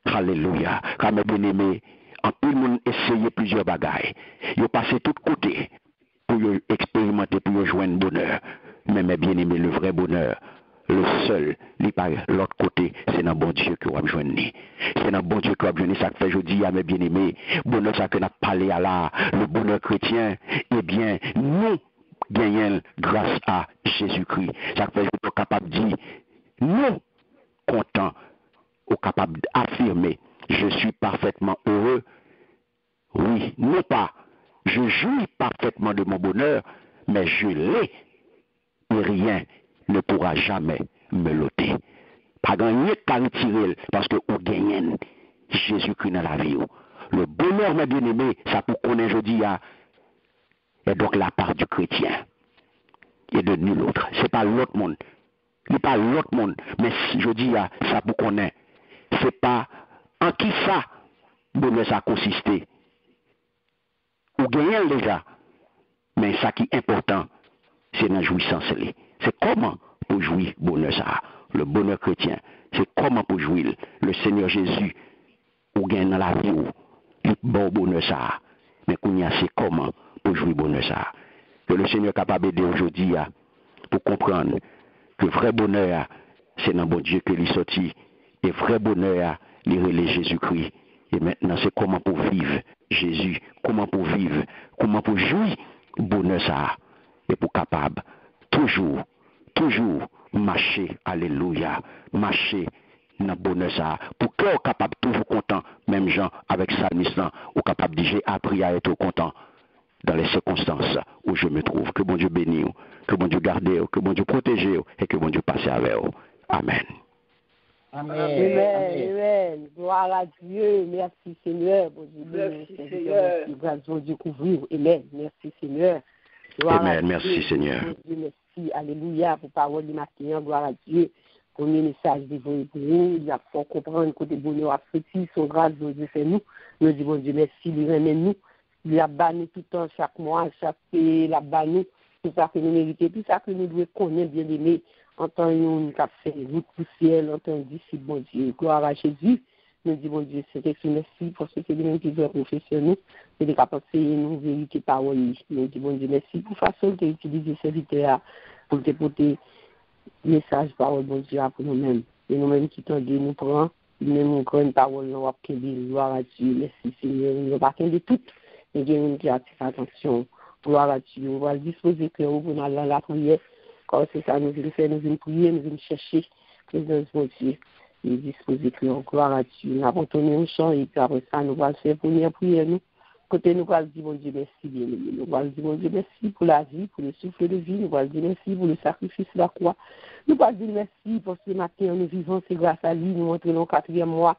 Alléluia. Quand mes bien-aimés, en tout le monde essayé plusieurs bagailles. Ils ont passé tout côté pour expérimenter, pour joindre bonheur. Mais mes bien-aimés, le vrai bonheur, le seul, il pas l'autre côté, c'est dans bon Dieu que vous avez joigné. C'est dans bon Dieu que vous avez joigné. Ça fait, je dis à mes bien-aimés, bonheur ça que nous avons parlé à là, le bonheur chrétien, eh bien, nous gagnons grâce à Jésus-Christ. Ça fait, je suis capable de dire, nous, contents, ou capable d'affirmer, je suis parfaitement heureux. Oui, non pas, je jouis parfaitement de mon bonheur, mais je l'ai, et rien ne pourra jamais me l'ôter. Pas gagner qu'à retirer, parce que vous gagnez Jésus-Christ dans la vie. Le bonheur, mes bien-aimés, ça pour qu'on ait aujourd'hui, est donc la part du chrétien et de nul autre. C'est pas l'autre monde. Il n'est pas l'autre monde. Mais si je dis ça pour qu'on ait, c'est pas en qui ça, bonheur ça consisté. Ou gagner déjà. Mais ça qui est important, c'est dans la jouissance. C'est comment pour jouir bonheur ça. Le bonheur chrétien, c'est comment pour jouir le Seigneur Jésus ou gagne dans la vie ou le bon bonheur ça. Mais c'est comment pour jouir bonheur ça. Que le Seigneur est capable d'aider aujourd'hui pour comprendre que vrai bonheur, c'est dans bon Dieu que il sorti. Et vrai bonheur, il relève Jésus-Christ. Et maintenant, c'est comment pour vivre Jésus, comment pour vivre, comment pour jouir bonheur ça. Et pour capable, toujours marcher, alléluia, marcher dans le bonheur ça. Pour que vous capable toujours content, même gens avec Salmis, ou capable de dire, j'ai appris à être content dans les circonstances où je me trouve. Que bon Dieu bénisse, que bon Dieu garde, que bon Dieu protège et que bon Dieu passe avec vous. Amen. Amen. Gloire à Dieu. Merci Seigneur. Bon Dieu, merci Seigneur. Grâce à Dieu couvrir. Amen. Merci Seigneur. Gloire Amen. à Merci Dieu. Seigneur. Dieu, merci. Alléluia. Pour parole du matin. Gloire à Dieu. Premier message de vous pour nous. Il y a pour comprendre côté bonheur à petit. Son grâce de Dieu fait nous. Nous disons Dieu merci. Il remet nous. Il a banni tout le temps, chaque mois, chaque pays, il a banni tout ça que nous méritons, tout ça que nous devons connaître, bien aimé, en tant que nous avons fait route pour le ciel, en tant que disciple, bon Dieu. Gloire à Jésus. Nous disons, bon Dieu, c'est que merci pour ce que nous devons confesser nous, c'est de capables de nous vérité parole. Nous disons, bon Dieu, merci pour la façon d'utiliser ce serviteur pour te porter message, parole, bon Dieu, pour nous-mêmes. Et nous-mêmes qui t'en dit, nous prenons, nous prenons une parole, nous avons gloire à Dieu, merci Seigneur, nous avons de tout. Et bien, nous avons attention, gloire à Dieu. On va disposer que nous allons dans la prière. Quand c'est ça, nous allons faire, nous allons prier, nous allons chercher présence de Dieu. Et disposer que nous, gloire à Dieu. Nous avons tourné un chant et puis après ça, nous allons faire première prière. Nous, côté, nous allons dire, bon Dieu, merci, bien aimé. Nous allons dire, bon Dieu, merci pour la vie, pour le souffle de vie. Nous allons dire merci pour le sacrifice de la croix. Nous allons dire merci pour ce matin, nous vivons, c'est grâce à lui, nous entrons dans le 4e mois.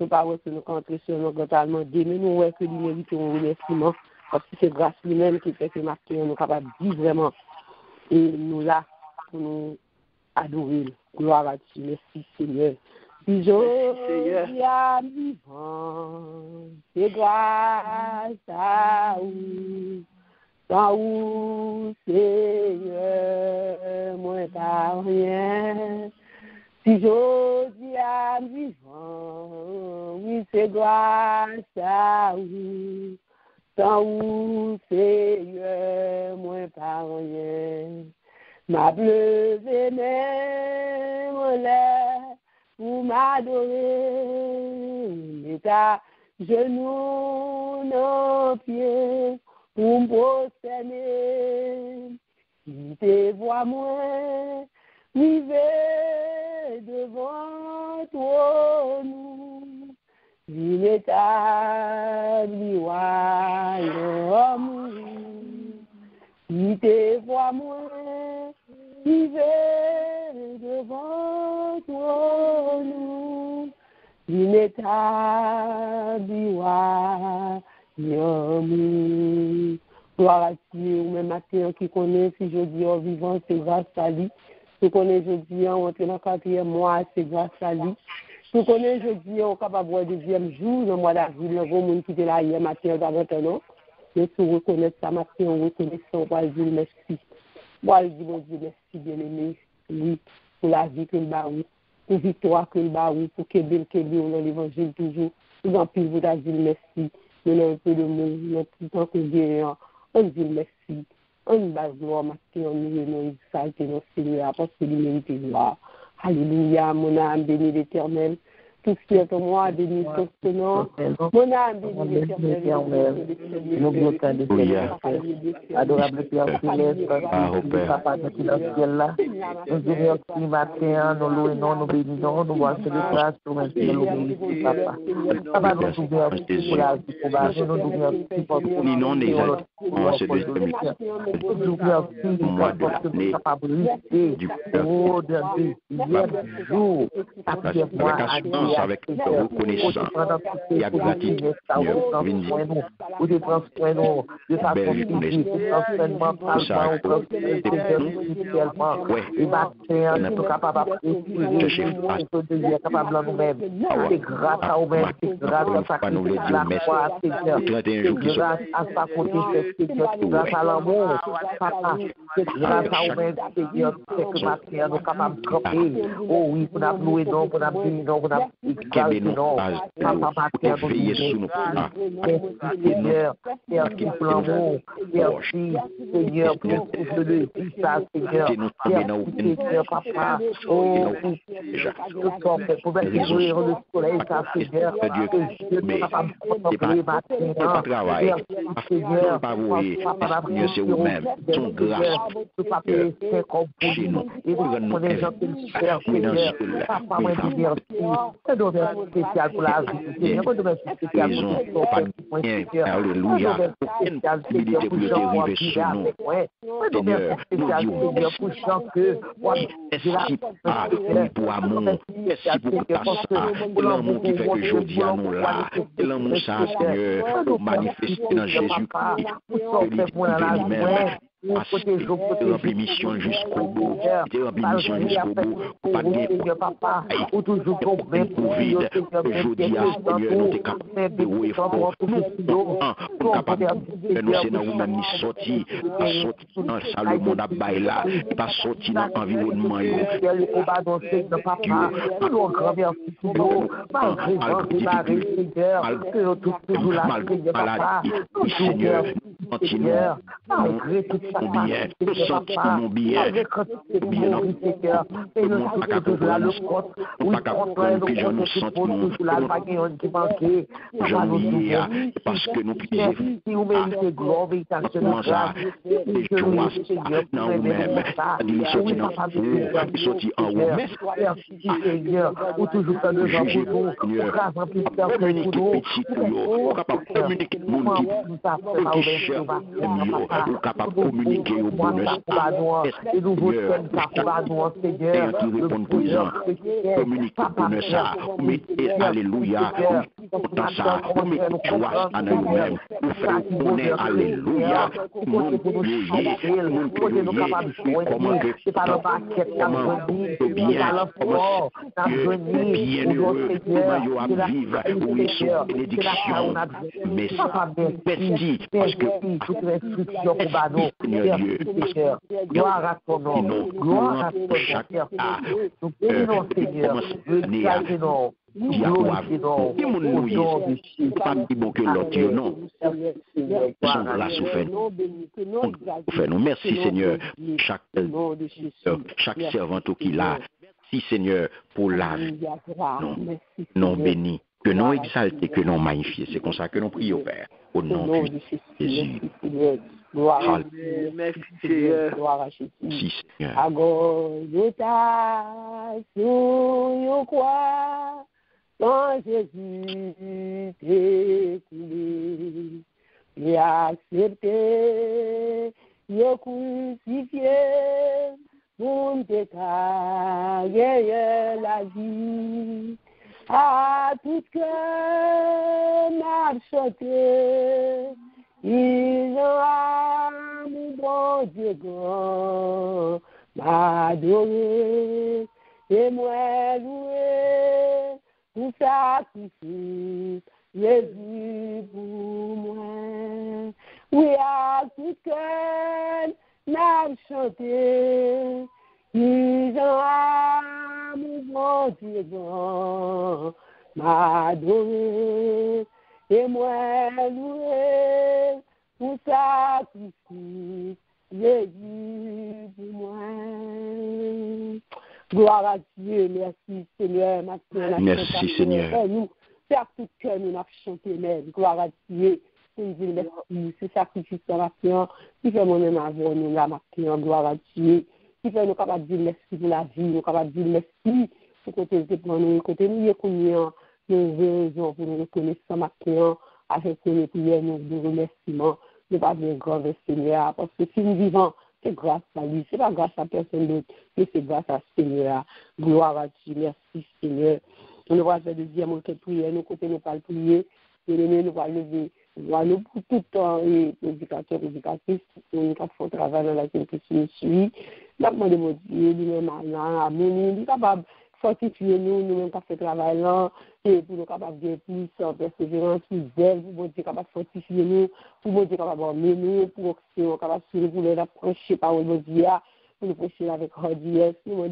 Nous ne pouvons pas nous entrer sur nos totalement mais nous voyons que nous méritons un remerciement parce que c'est grâce à lui-même qui fait que nous sommes capables de vivre vraiment. Et nous là pour nous adorer. Gloire à Dieu. Merci Seigneur. Si je à vivant, c'est grâce à vous. Sans vous, Seigneur, moi pas rien. Si j'ose à vivant, oui, c'est grâce à vous. Sans vous, Seigneur, moi pas rien. Ma levé même en l'air pour m'adorer. L'état genoux nos pieds pour me prosterner. Qui te voit moins, vivez devant toi, nous, l'inétabli royaume, qui te voit moins, vivez devant toi, nous, l'inétabli royaume. Gloire à Dieu, ou même matin qui connaît, si je dis en vivant, c'est grâce à lui. Si connaît jeudi, on entre dans le 4e mois, c'est grâce à lui. Si connaît jeudi, on est capable de voir le 2e jour, dans le mois d'avril, le gros monde qui était là hier matin, dans 21 mais si on reconnaît ça matin, on reconnaît ça, on va dire merci. Moi, je dis, mon Dieu, merci, bien-aimé, oui, pour la vie qu'il m'a eu, pour la victoire qu'il m'a eu, pour qu'il y ait dans l'évangile toujours. Nous en plus, vous dire merci. Nous avons un peu de mots, nous avons tout le temps que Dieu on dit merci. On base gloire, matin, on nous exalter notre Seigneur, parce qu'il mérite gloire. Alléluia, mon âme bénit l'Éternel. Tout ce qui est en moi, bénit son nom. Mon âme bénit l'Éternel. Nous voulons adorable Père Céleste, Papa de le ciel là. Nous disons merci matin, nous louons, nous bénissons, nous voici les grâces pour maintenir l'humilité, Papa. Papa, nous nous merci pour la vie, pour la vie, nous nous merci pour nous non exactement ce deuxième nous merci parce que nous sommes capables de lutter au dernier jour. Avec assurance, avec reconnaissance et avec gratitude. Ou de transformer de façon physique, transformer spirituellement. Et maintenant, nous sommes capables de capable de nous-mêmes. C'est grâce à nous-mêmes, c'est grâce à la foi, c'est grâce à sa côté, c'est grâce à l'amour, papa, c'est grâce à nous-mêmes, Seigneur, c'est que maintenant, nous sommes capables de camper. Oh oui, pour nous louer, non, pour nous bénir, non, pour nous exalter, non. Papa, maintenant, nous merci, Seigneur, merci pour l'amour, merci, Seigneur, pour le dire ça, Seigneur, merci, Seigneur, papa, oh, pour mettre le soleil, ça, Seigneur, que Dieu n'est pas contempler maintenant, merci, Seigneur, papa, c'est vous-même, son grâce, c'est comme pour nous, et nous connaissons gens qui nous servent, Seigneur, papa, moi, je dis merci, c'est dommage spécial pour la vie, Seigneur, c'est dommage spécial pour ton Seigneur, alléluia, aucune possibilité pour le dériver sur nous. Seigneur, pour chanter, merci pour amour, merci pour ça, pour l'amour qui fait que aujourd'hui à nous là, et l'amour ça, Seigneur, pour manifester dans Jésus-Christ, lui-même. Rempli mission jusqu'au bout. Rempli mission jusqu'au bout. Pas de papa, ou toujours Covid. Aujourd'hui, Seigneur, nous sommes capables de rouer fort. Nous capables de nous c'est dans nous-mêmes ni sortir, pas sortir dans ça le monde à bail là, pas sortir dans l'environnement. Papa, nous grand merci pour nous. Seigneur, Seigneur, malgré tout ça, bien, nous sentons bien, bien, parce que nous puissions communiquer au bonheur. Et nous vous sommes capables, Seigneur, de communiquer au bonheur ça. Mettez alléluia. Dans ça, vous mettez joie à nous-mêmes. Vous faites connaître alléluia. Mon comment bien heureux, comment vivre, oui, sous bénédiction. Mais merci, parce que Seigneur Dieu, gloire à ton nom, gloire à ton nom, nous bénissons Seigneur, nous exaltons, nous glorifions, au nom de Jésus. Pas plus bon que l'autre, non. Son grâce fait nous. Merci Seigneur, chaque servant qu'il a. Merci Seigneur pour la vie. Non béni, que non exalté, que non magnifié. C'est comme ça que nous prions, Père, au nom de Jésus. Gloire à Dieu, merci Seigneur. Gloire à Jésus. Si Seigneur. Agolgotha, sur quoi, quand Jésus t'est coulé, il a accepté, il a crucifié, pour te gagner la vie. À tout cœur m'a chanté, ils ont mon bon Dieu grand, m'adorer, et moi louer, pour sacrifice, Jésus pour moi. Oui, à tout cœur m'a chanté, ils ont mon bon Dieu grand, m'adorer, et moi louer, pour sacrifice, Jésus pour moi. Gloire à Dieu, merci Seigneur. Merci Seigneur. Nous, c'est à tout cœur, nous avons chanté, mais gloire à Dieu. Merci, ce sacrifice de la prière, qui fait mon amour, nous la prière, gloire à Dieu. Qui fait nous capables de dire merci pour la vie, nous capables de dire merci pour côté de nous, côté nous, nous raisons pour nous reconnaître ça maintenant, avec nos prières, nous remerciements, nous pas bien grand Seigneur, parce que si nous vivons, c'est grâce à lui, c'est pas grâce à personne d'autre, mais c'est grâce à Seigneur. Gloire à Dieu, merci Seigneur. Nous va faire deuxième autre prière, nous côté nous pas prier, nous va lever, nous pour tout le temps, et éducateurs, éducatrices, nous avons travail dans laquelle nous suit. Nous avons demandé mon Dieu, lui-même, à nous, nous capable fortifier nous-mêmes qui fait travail là, et pour nous capables de plus en persévérance, plus zèle, pour nous capable de fortifier nous, pour nous capable d'emmener nous, pour nous capable de pour nous approcher par le Dieu, pour nous prêcher avec Rodiès, nous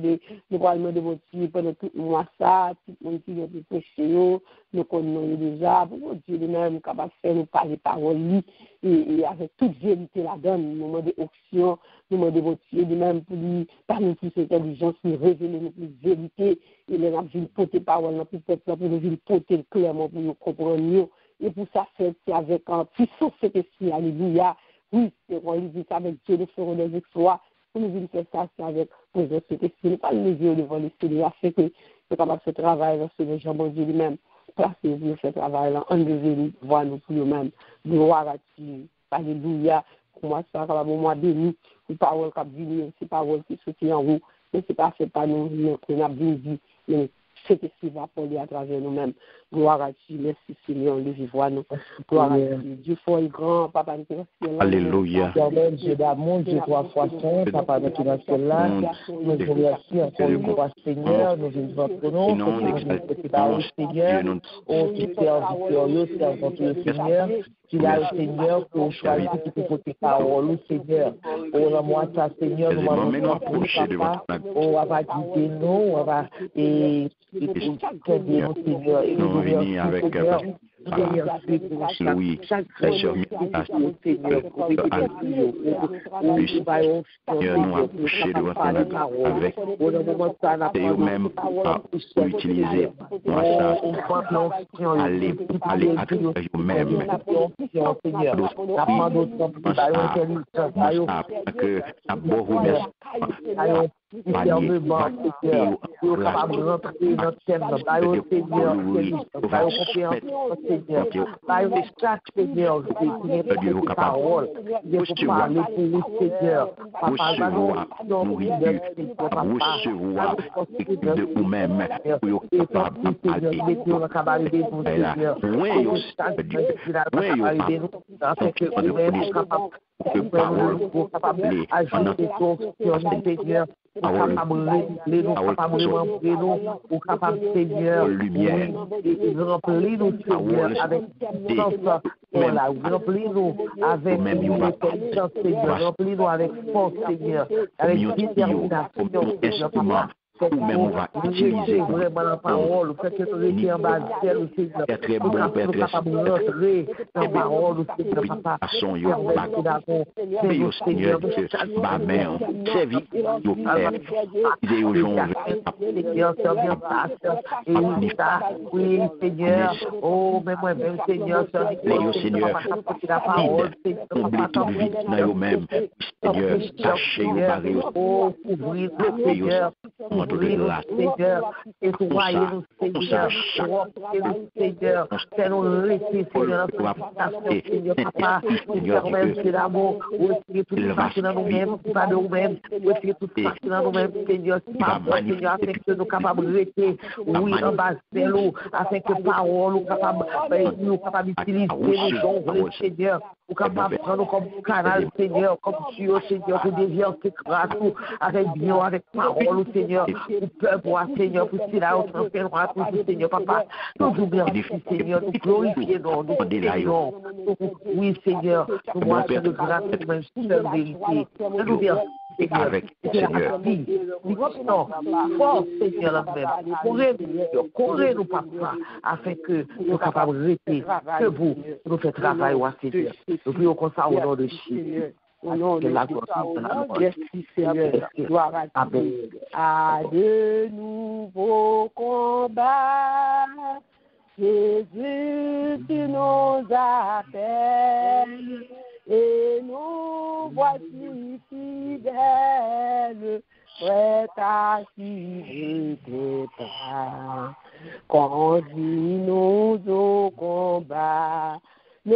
allons demander Dieu pendant tout le mois ça, tout le monde qui vient pour prêcher nous connaissons déjà, pour Dieu lui-même capable de faire nous parler parole lui, et avec toute vérité là-dedans, nous demandons options, nous demandons Dieu lui-même pour lui, parmi plus intelligence, nous révéler nous plus vérité, et les gens viennent porter parole, pour nous viennent porter clairement pour nous comprendre mieux, et pour ça, c'est avec un puissant Saint-Esprit, alléluia, oui, c'est on lui dit avec Dieu, nous ferons des exploits, pour nous venir faire ça, c'est avec présence Saint-Esprit, ne pas le lever devant le Seigneur, afin que nous capable de faire travail dans ce que Jean-Bon-Dieu lui-même, placez-vous faire travail là, enlevez-nous, voir nous pour nous-mêmes, gloire à Dieu, alléluia, pour moi, ça, pour moi, béni, une parole qui a béni, c'est parole qui sortit en haut, mais c'est pas fait par nous, qu'on a bien dit, mais c'est ce qui va parler à travers nous-mêmes. Gloire à Dieu, merci Seigneur, le vivre nous. Gloire à Dieu, Dieu fort et grand, Papa de ciel. Alléluia. Dieu d'amour, Dieu trois fois saint, Papa de ciel là, nous vous remercions encore une fois Seigneur, nous vivons votre nom, nous Seigneur, au Père victorieux, c'est encore le Seigneur, tu as le Seigneur pour choisir pour porter parole, Seigneur. Oh, la moi, ça, Seigneur, nous m'en approcher de votre on va guider nous, on va et Seigneur, nous réunis avec Louis, Seigneur, nous approcher de votre avec et eux-mêmes pour utiliser moi ça, aller à travers eux-mêmes. Que d'abord remercie ou capable Seigneur lumière remplis-nous Seigneur avec remplis-nous avec intelligence Seigneur, remplis-nous avec force Seigneur, avec détermination Seigneur, nous-mêmes on va utiliser vraiment la parole, fait que nous étions en bas d'elle, Seigneur, très bon, Père, capable de rentrer dans la parole, Seigneur, Papa, Seigneur, ma mère, servi, nos pères, idées aux gens, Seigneur, servir ça, oui, Seigneur, oh, mais moi-même, Seigneur, servir, Seigneur, la parole, Seigneur, tout vite dans eux-mêmes, Seigneur, cacher, barrer, oh, ouvrir, Seigneur, Seigneur, et soyez-nous, Seigneur, Seigneur, fais-nous rester, Seigneur, Seigneur, Papa, Seigneur, même, c'est l'amour, aussi tout ce dans nous-mêmes, pas de nous-mêmes, aussi tout ce dans nous-mêmes, Seigneur, Seigneur, afin que nous capables de rester, oui, en bas de l'eau, afin que parole, nous capables d'utiliser nos gens, Seigneur, nous capables de prendre comme canal, Seigneur, comme tuyau, Seigneur, pour dévier grâce, avec bien, avec parole, Seigneur, pour peuple, Seigneur, pour cela, au transfert, pour Seigneur, Papa, nous vous remercions, Seigneur, nous glorifions, nous prions, oui, Seigneur, nous voici de grâce, même seule vérité, nous nous remercions, avec Seigneur, non, force, Seigneur, même, courez-nous, Papa, afin que nous soyons capables de rester, que vous, nous faites travail, Seigneur, nous prions comme ça au nom de Jésus. Au nom de merci Seigneur, gloire à Dieu. À de nouveaux combats, Jésus, tu nous appelles, et nous voici fidèles, prêts à suivre tes pas. Conduis-nous au combat, nous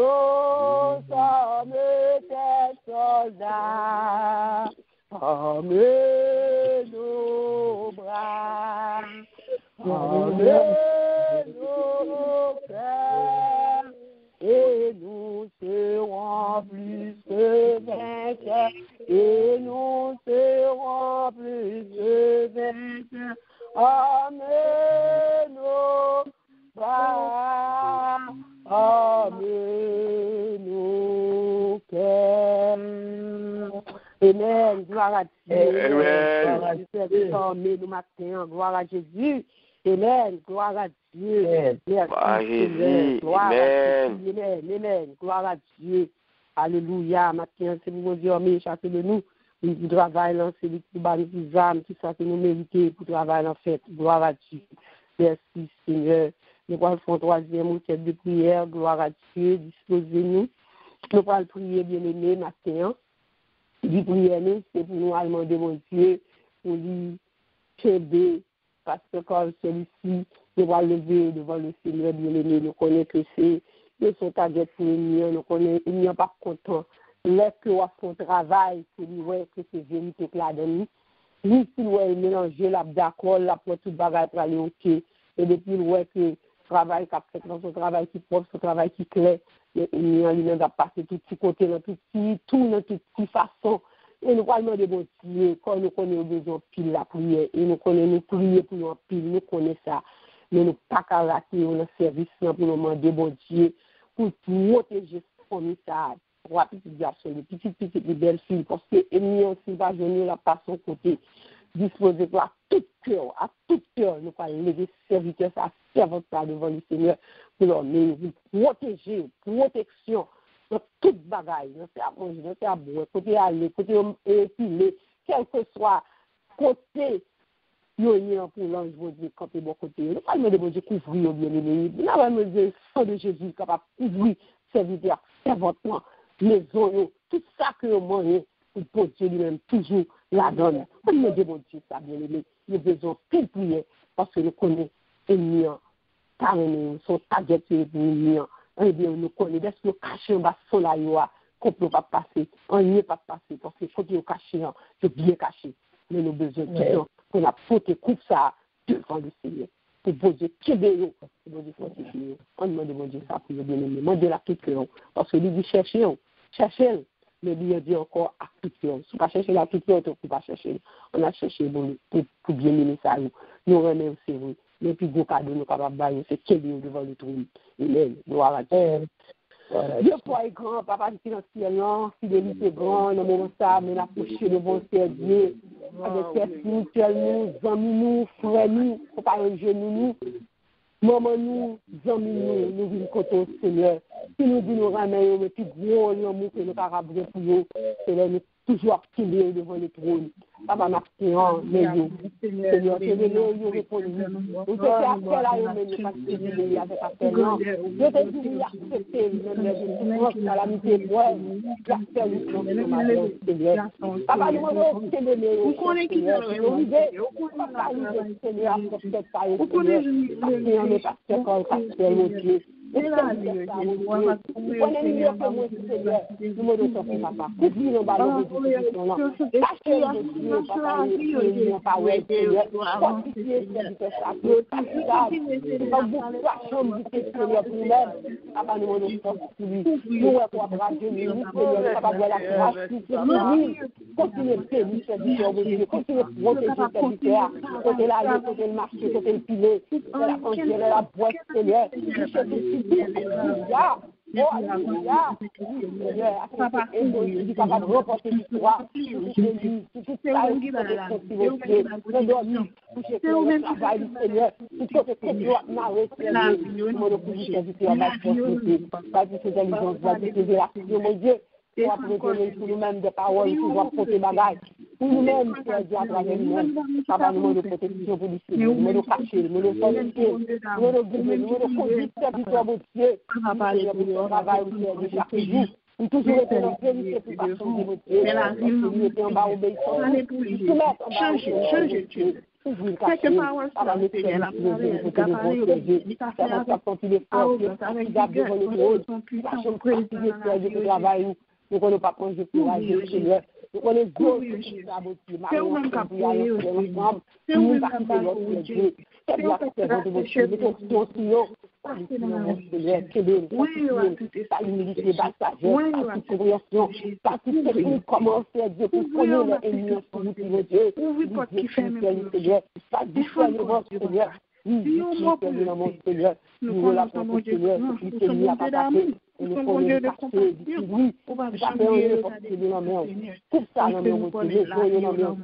sommes tes soldats, comme nos bras, comme nos cœurs, et nous serons plus que vainqueurs, et nous serons plus que vainqueurs. Amen, nos bras, amen, nos cœurs. Amen, gloire à Dieu. Amen. Nous matin, gloire à Jésus. Amen, gloire à Dieu. Merci, gloire à Dieu. Amen, gloire à Dieu. Alléluia, matin, c'est mon Dieu, mais chacun de nous. Nous travaillons, c'est lui qui bat nous âmes, tout ça que nous méritons pour travailler en fait. Gloire à Dieu. Merci Seigneur. Nous allons faire un troisième mot de prière. Gloire à Dieu. Disposez-nous. Nous allons prier bien aimé matin. Du prière, c'est pour nous demander mon Dieu pour lui aider. Parce que comme celui-ci, nous allons lever devant le Seigneur bien aimé. Nous connaissons que c'est son target pour nous. Nous connaissons qu'il n'y a pas content. Lorsque on fait un travail, c'est lui que c'est vérité que là dedans. Lui, s'il est mélangé, là, d'accord, là, pour tout bagage pour aller OK. Et depuis que le travail qu'a fait, son travail qui est propre, son travail qui est clair, il a passé tout petit côté, dans tout petit façon. Et nous allons demander bon Dieu, quand nous connaissons besoin de pile la prière, et nous connaissons nous prier pour nous pile, nous connaissons ça. Mais nous pas qu'à rater notre service pour nous demander bon Dieu, pour protéger ce commissaire. Trois petites garçons, des petites belles filles, parce que l'ennemi aussi va venir là par son côté, disposer à tout cœur, nous allons lever serviteurs, à servante devant le Seigneur, pour leur protéger, protection, dans toute bagaille, dans à manger, dans à boire, côté aller, côté épiler, quel que soit côté, pour l'ange, bon Dieu, quand bon côté, nous allons demander bon Dieu couvrir bien aimé, nous allons demander le sang de Jésus capable de couvrir serviteurs, servantement. Les zones, tout ça que vous mangez, pour Dieu lui-même toujours la donne. On me dit, bon Dieu, ça bien aimé, nous besoin de prier parce que nous connaissons l'ennemi, carrément, son target pour l'ennemi. Eh bien, nous connaissons, est-ce que nous cachons en bas de son laïoua, qu'on ne peut pas passer, on n'y est pas passé, parce que quand nous cachons, c'est bien caché. Mais nous besoin de temps pour la faute coupe ça devant le Seigneur. Pour bon Dieu, qui est de bon Dieu, fortifier. On demande bon Dieu ça pour le bien-aimé. Demandez la tout cœur. Parce que lui dit cherchez, mais lui dit encore à tout cœur. Si vous ne pas chercher la tout cœur, on ne peut pas chercher. On a cherché pour bien-aimer ça. Nous remercions, c'est vrai. Mais puis, gros cadeau, nous capables de c'est qu'il est devant le trône. Amen. Gloire à Dieu. Dieu soit grand, papa qui est dans le ciel, fidélité grand, dans le moment ça, mais la couche devant le ciel, Dieu, avec ses spirituels, nous, amis, nous, frères, nous, compagnons, nous, maman, nous, amis, nous vivons côté au Seigneur. Si nous disons nous ramener, mais plus gros, l'amour que nous avons pour nous, c'est là, nous toujours prier devant le trône. Papa m'a prié, mais nous, Seigneur, c'est nous répondre. Nous te fait appel à eux, mais nous pas prier avec appel. Je te dis, il a accepté, même les souffrances, calamité, ouais, il a fait le Seigneur. Papa, nous avons Seigneur, vous connaissez qui est papa, nous Seigneur, peut-être pas, vous connaissez, Seigneur, mais parce que quand pasteur, mon Dieu, nous Alléluia. Papa, il capable de remporter l'histoire. on va prêter pour nous-mêmes des paroles pour pouvoir porter bagaille. Pour nous-mêmes, Seigneur Dieu, à travers nous-mêmes, papa, nous de protection pour nous, nous de cacher, nous de fortifier, nous de guider, nous de conduire, serviteur, mon Dieu, Seigneur, pour le travail, de chaque jour. Nous toujours été dans la vérité pour pas changer votre Dieu. Nous étions en bas obéissant. Change Dieu. Quelque part, on va mettre Seigneur, ça va continuer fort, ça va garder le rôle, ça va continuer de travail, nous ne pas manger pour la Seigneur. Nous connaissons Dieu, c'est vous-même qui appuyez ensemble, c'est vous-même qui appuyez Dieu. C'est bien que c'est votre Dieu, mais c'est pas l'humilité, pas la sagesse, pas toute compréhension, pas toute technique, comment faire Dieu pour connaître l'ennemi en vous, Dieu. Ouvrez pas qui fait même Seigneur, pas discernement, Seigneur. Oui, Seigneur, nous connaissons mon Dieu, nous sommes mon Dieu d'amour, nous sommes mon Dieu de compassion. Oui, on va jamais tout ça, non, mais on Seigneur,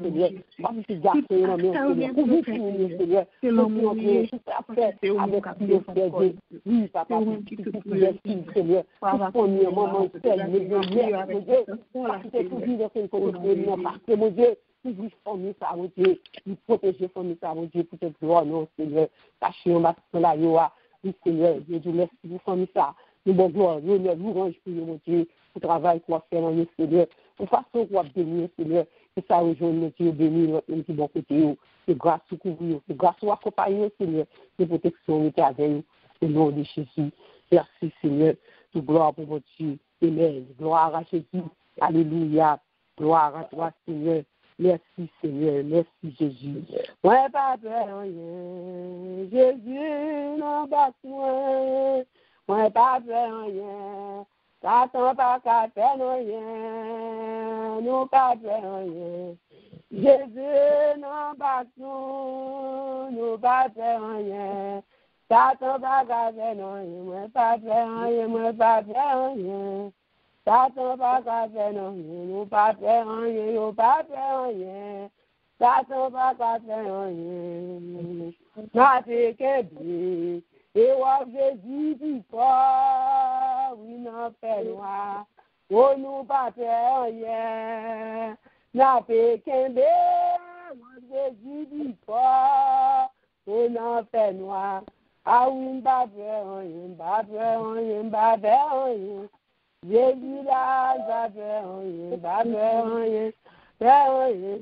Seigneur, pas si garçon, non, mais Seigneur, c'est l'amour, tout ça fait avec Dieu. Oui, papa, Seigneur, premier moment, Seigneur, c'est tout dire que mon Dieu, nous formons ça, mon Dieu, nous protéger formons ça, mon Dieu, pour te gloire, non, Seigneur, cacher en bas de la yoa, oui, Seigneur, je vous laisse vous formons ça, nous bon gloire, nous range pour mon Dieu, pour le travail qu'on va faire dans le Seigneur, pour façon qu'on va bénir, Seigneur, que ça rejoigne mon Dieu, bénir notre petit bon côté, que grâce au couvrir, que grâce au accompagner, Seigneur, que protection était avec nous, au nom de Jésus. Merci, Seigneur, de gloire pour mon Dieu, Amen, gloire à Jésus, alléluia, gloire à toi, Seigneur. Merci Seigneur, merci Jésus. Moi pas peur rien, Jésus n'en bat point. Moi pas peur rien, Satan pas qu'à faire rien. Nous pas peur rien, Jésus n'en bat nous pas peur rien. Satan pas qu'à faire rien, moi pas peur rien, moi pas peur rien. Satan pas qu'à faire nous pas faire rien, nous pas faire rien. Satan pas qu'à faire rien. N'a fait que bien, et on Jésus dit pas, oui n'en fait noir, oh nous pas faire rien. N'a fait que bien, Jésus dit pas, oh n'en fait noir, ah oui n'en fait rien, pas faire rien, pas faire rien. Jésus là, va faire rien,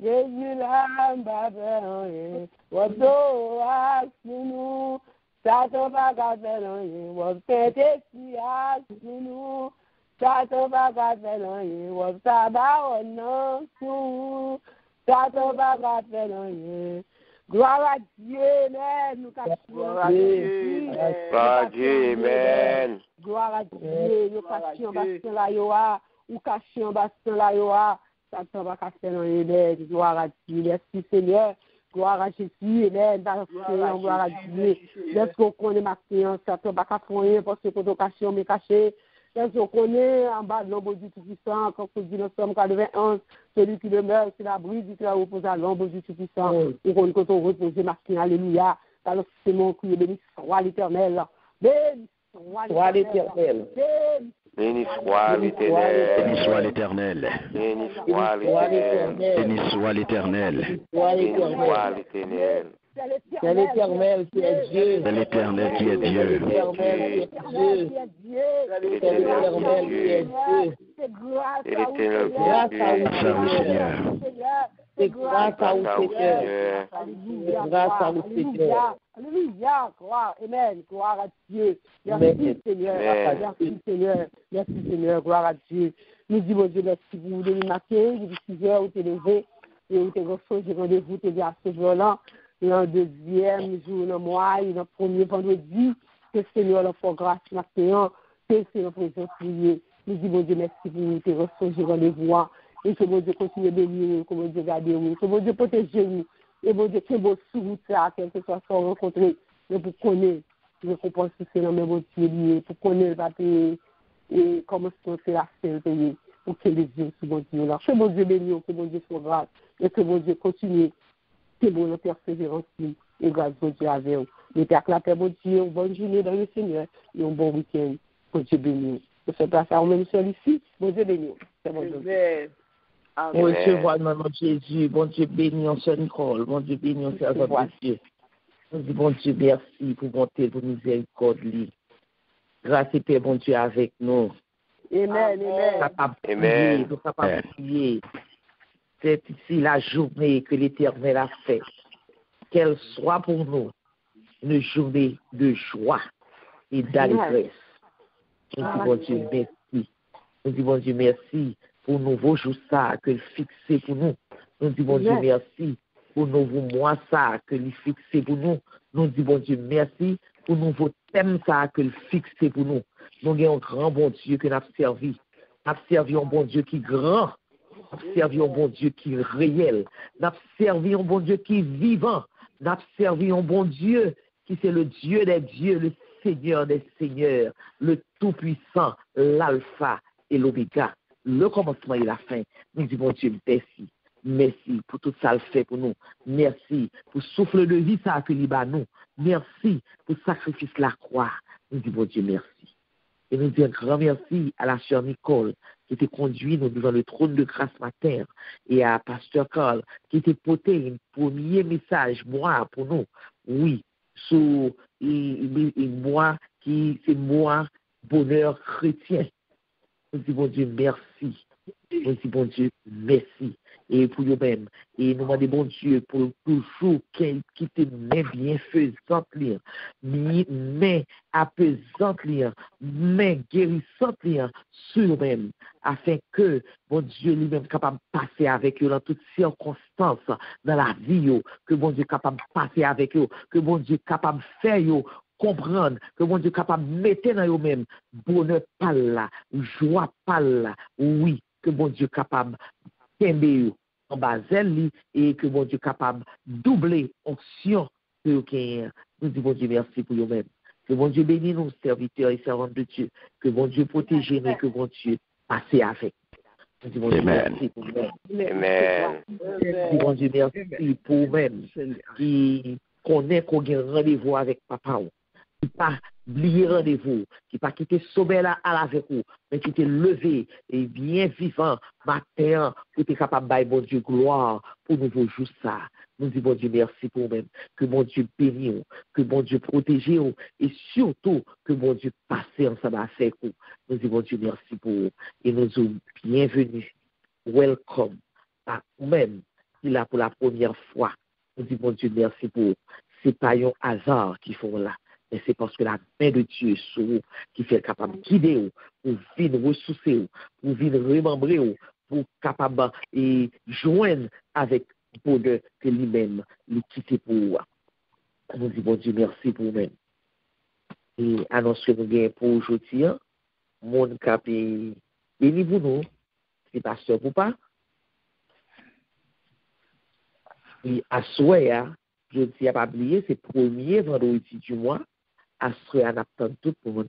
Jésus là, va faire rien. Votre acte nous, Satan va faire rien. Votre pété si acte nous, Satan va faire rien. Votre tabac non sous, Satan va faire rien. Gloire à Dieu, amen. Gloire à Dieu, amen. Gloire à Dieu, nous cachons bassin la yoa, ou cachons bassin la yoa, ça ne va pas faire amen. Gloire à Dieu, merci Seigneur. Gloire à Jésus, amen. Gloire à Dieu. Laisse-nous connaître ma séance, ça ne va pas faire parce que quand on cache, on est caché. Laisse-nous connaître en bas de l'ombre du Tout-Puissant, quand on dit dans Somme 91, celui qui demeure, c'est la brise qui repose à l'ombre du Tout-Puissant. Et quand on repose, marqué, alléluia. Alors c'est mon cri, béni soit l'Éternel. Béni soit l'Éternel. Béni soit l'Éternel. Béni soit l'Éternel. Béni soit l'Éternel. Béni soit l'Éternel. Béni soit l'Éternel. C'est l'Éternel qui est Dieu. C'est l'Éternel qui est Dieu. C'est l'Éternel qui est Dieu. C'est grâce à vous, Seigneur. C'est grâce à vous, Seigneur. Grâce à vous, Seigneur. Alléluia, gloire, amen, gloire à Dieu. Merci Seigneur, merci Seigneur, merci Seigneur, gloire à Dieu. Nous disons Dieu, merci pour vous donner matin, il est 6 heures, vous êtes levé, et vous êtes reçu, j'ai rendez-vous, vous êtes à ce jour-là, le deuxième jour, le mois, et le premier vendredi, que le Seigneur leur fait grâce matin, que c'est notre présence priée. Nous disons Dieu, merci pour vous êtes reçu, j'ai rendez-vous, et que mon Dieu continue de bénir, que mon Dieu garde vous, que mon Dieu protège vous. Et bon Dieu, que vous sous ça, quel que soit son rencontré, mais pour connaître, je comprends que c'est dans mes bon Dieu, pour connaître le papier, et comment se fait la scène payée, pour que les yeux sur mon Dieu là. Que mon Dieu bénisse, que mon Dieu soit grâce, et que mon Dieu continue, que mon Dieu persévérance, et grâce mon Dieu avec vous. Et puis, à la paix, mon Dieu, une bonne journée dans le Seigneur, et un bon week-end, que Dieu bénisse. Je fais place à vous-même seul ici. Bon Dieu béni. C'est bon Dieu. Amen. On recevoir dans le nom de Jésus. Bon Dieu béni, on se Nicole. Bon Dieu béni, on servant de Dieu. On dit bon Dieu merci pour bonté, pour miséricorde. Grâce et paix, bon Dieu, avec nous. Amen, amen. Capable de prier, nous capable de prier. C'est ici la journée que l'Éternel a faite. Qu'elle soit pour nous une journée de joie et d'allégresse. Nous disons bon Dieu merci. Nous disons bon Dieu merci pour nouveau jour ça que le fixé pour nous. Nous disons bon Dieu merci pour nouveau mois ça que le fixé pour nous. Nous disons bon Dieu merci pour nouveau thème ça que le fixé pour nous. Nous avons un grand bon Dieu que nous avons servi. Nous avons servi un bon Dieu qui est grand. Nous avons servi un bon Dieu qui est réel. Nous avons servi un bon Dieu qui est vivant. Nous avons servi un bon Dieu qui c'est le Dieu des dieux, le Seigneur des seigneurs, le Tout-Puissant, l'Alpha et l'Oméga, le commencement et la fin. Nous disons, bon Dieu, merci. Merci pour tout ça le fait pour nous. Merci pour souffle de vie ça que liba nous. Merci pour sacrifice la croix. Nous disons, bon Dieu, merci. Et nous disons un grand merci à la sœur Nicole qui était conduite nous devant le trône de grâce matin et à Pasteur Carl qui était porté un premier message, moi, pour nous. Oui, sur moi qui c'est moi, bonheur chrétien. Nous disons, bon Dieu, merci. Nous disons, bon Dieu, merci. Et pour nous-mêmes, et nous demandons, bon Dieu, pour toujours quitter mes bienfaisantes, mes apaisantes, mes guérissantes sur nous-mêmes, afin que, bon Dieu, lui-même capable de passer avec eux dans toutes circonstances dans la vie, que bon Dieu capable de passer avec eux, que bon Dieu capable de faire comprendre, que bon Dieu capable de mettre dans eux-mêmes bonheur pas là, joie pas là, oui, que bon Dieu capable de en basel et que bon Dieu capable de doubler onction que nous disons bon Dieu merci pour eux-mêmes. Que bon Dieu bénisse nos serviteurs et servantes de Dieu. Que bon Dieu protège nous, que bon Dieu passe avec. Nous disons bon Dieu merci pour nous. Amen. Nous disons bon Dieu merci pour nous-mêmes qui connaît qu'on a un rendez-vous avec papa. Qui pas oublier rendez-vous, qui pas quitter sommeil là avec vous, mais qui était levé et bien vivant matin, pour être capable de bailler bon Dieu gloire pour nouveau jour ça. Nous disons bon Dieu merci pour nous-mêmes, que bon Dieu bénisse, que bon Dieu protège et surtout que bon Dieu passe ensemble avec vous. Nous disons bon Dieu merci pour vous et nous disons bienvenue, welcome à vous-même qui est là pour la première fois. Nous disons bon Dieu merci pour vous. C'est pas un hasard qu'ils font là. Mais c'est parce que la main de Dieu est sur vous, qui fait capable de guider vous, pour venir ressourcer, pour venir remembrer, pour capable de joindre avec bonheur que lui-même lui quitte pour vous. Nous disons, bon Dieu, merci pour vous-même. Et annonce que nous gagnons pour aujourd'hui, mon cap est béni pour nous, c'est pasteur pour pas. Et à souhait, je ne tiens pas à oublier, c'est le premier vendredi du mois. À ce qu'on attend tout le monde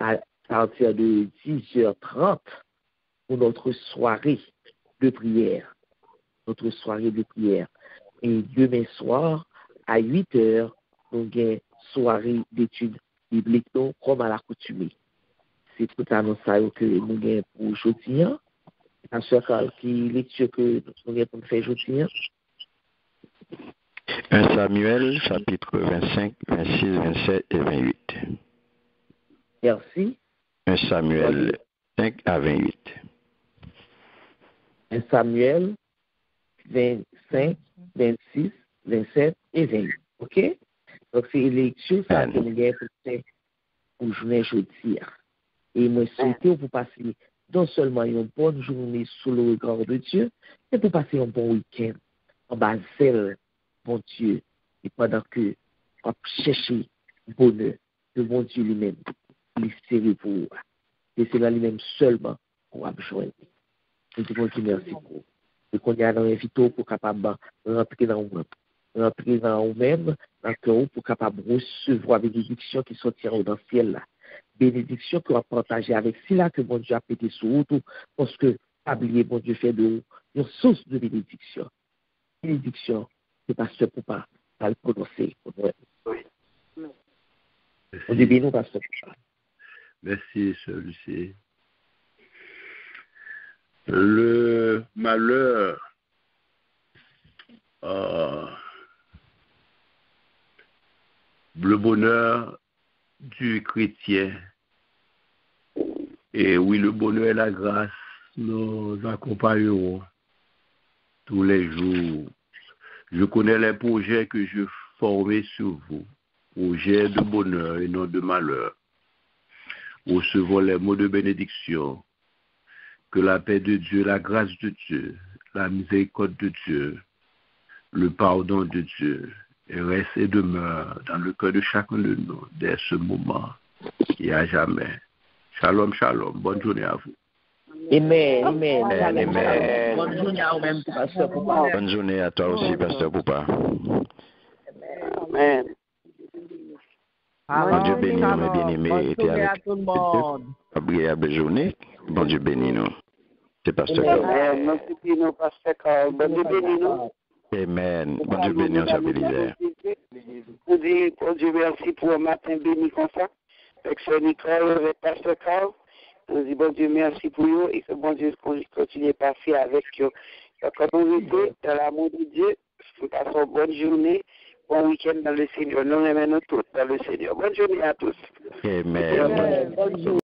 à partir de 10h30 pour notre soirée de prière. Et demain soir, à 8h, nous avons une soirée d'études bibliques comme à l'accoutumée. C'est tout annonce que nous avons pour aujourd'hui. À ce qui lecture que nous avons pour faire aujourd'hui. 1 Samuel, chapitre 25, 26, 27 et 28. Merci. 1 Samuel 5 à 28. 1 Samuel 25, 26, 27 et 28. OK? Donc, c'est une lecture ça que nous avons fait pour journée aujourd'hui. Et moi, souhaite pour passer non seulement une bonne journée sous le regard de Dieu, mais pour passer un bon week-end en basel. Bon Dieu, et pendant que on cherche le bonheur, le bon Dieu lui-même, il est sérieux pour vous. Et c'est là lui-même seulement qu'on va joindre. Nous disons Dieu merci pour vous. Et qu'on y a invité pour capable rentrer dans vous-même, dans le cœur, pour capable recevoir des bénédictions qui sortiront dans le ciel là. Bénédictions qu'on va partager avec cela que bon Dieu a pété sur vous, parce que, pas oublier, bon Dieu fait de vous une source de bénédiction. Bénédiction. C'est pasteur pour pas le prononcer. Merci, Sœur Lucie. Le malheur le bonheur du chrétien. Et oui, le bonheur et la grâce nous accompagneront tous les jours. Je connais les projets que je formais sur vous, projets de bonheur et non de malheur. Recevons les mots de bénédiction. Que la paix de Dieu, la grâce de Dieu, la miséricorde de Dieu, le pardon de Dieu, reste et demeure dans le cœur de chacun de nous dès ce moment et à jamais. Shalom, shalom. Bonne journée à vous. Amen. Amen. Bonne journée à vous-même, Pasteur Poupa. Bonne journée à toi aussi, Pasteur Poupa. Amen. Bon Dieu bénit nous, mes bien-aimés. Bonne Et journée à tout le monde. agréable journée. Bon Dieu bénit nous. C'est Pasteur Amen. Carl. Merci Pino, Pasteur Carl. Bon Dieu béni nous. Amen. Bon Dieu béni nous, Sabélisère. Bon Dieu merci pour un matin béni comme ça. Avec Sœur Nicole, avec Pasteur Carl. On dit bon Dieu merci pour eux et que bon Dieu continue à passer avec eux. Quand on était dans l'amour de Dieu, nous passons une bonne journée, bon week-end dans le Seigneur. Nous remercions tous dans le Seigneur. Bonne journée à tous. Amen. Bonne journée.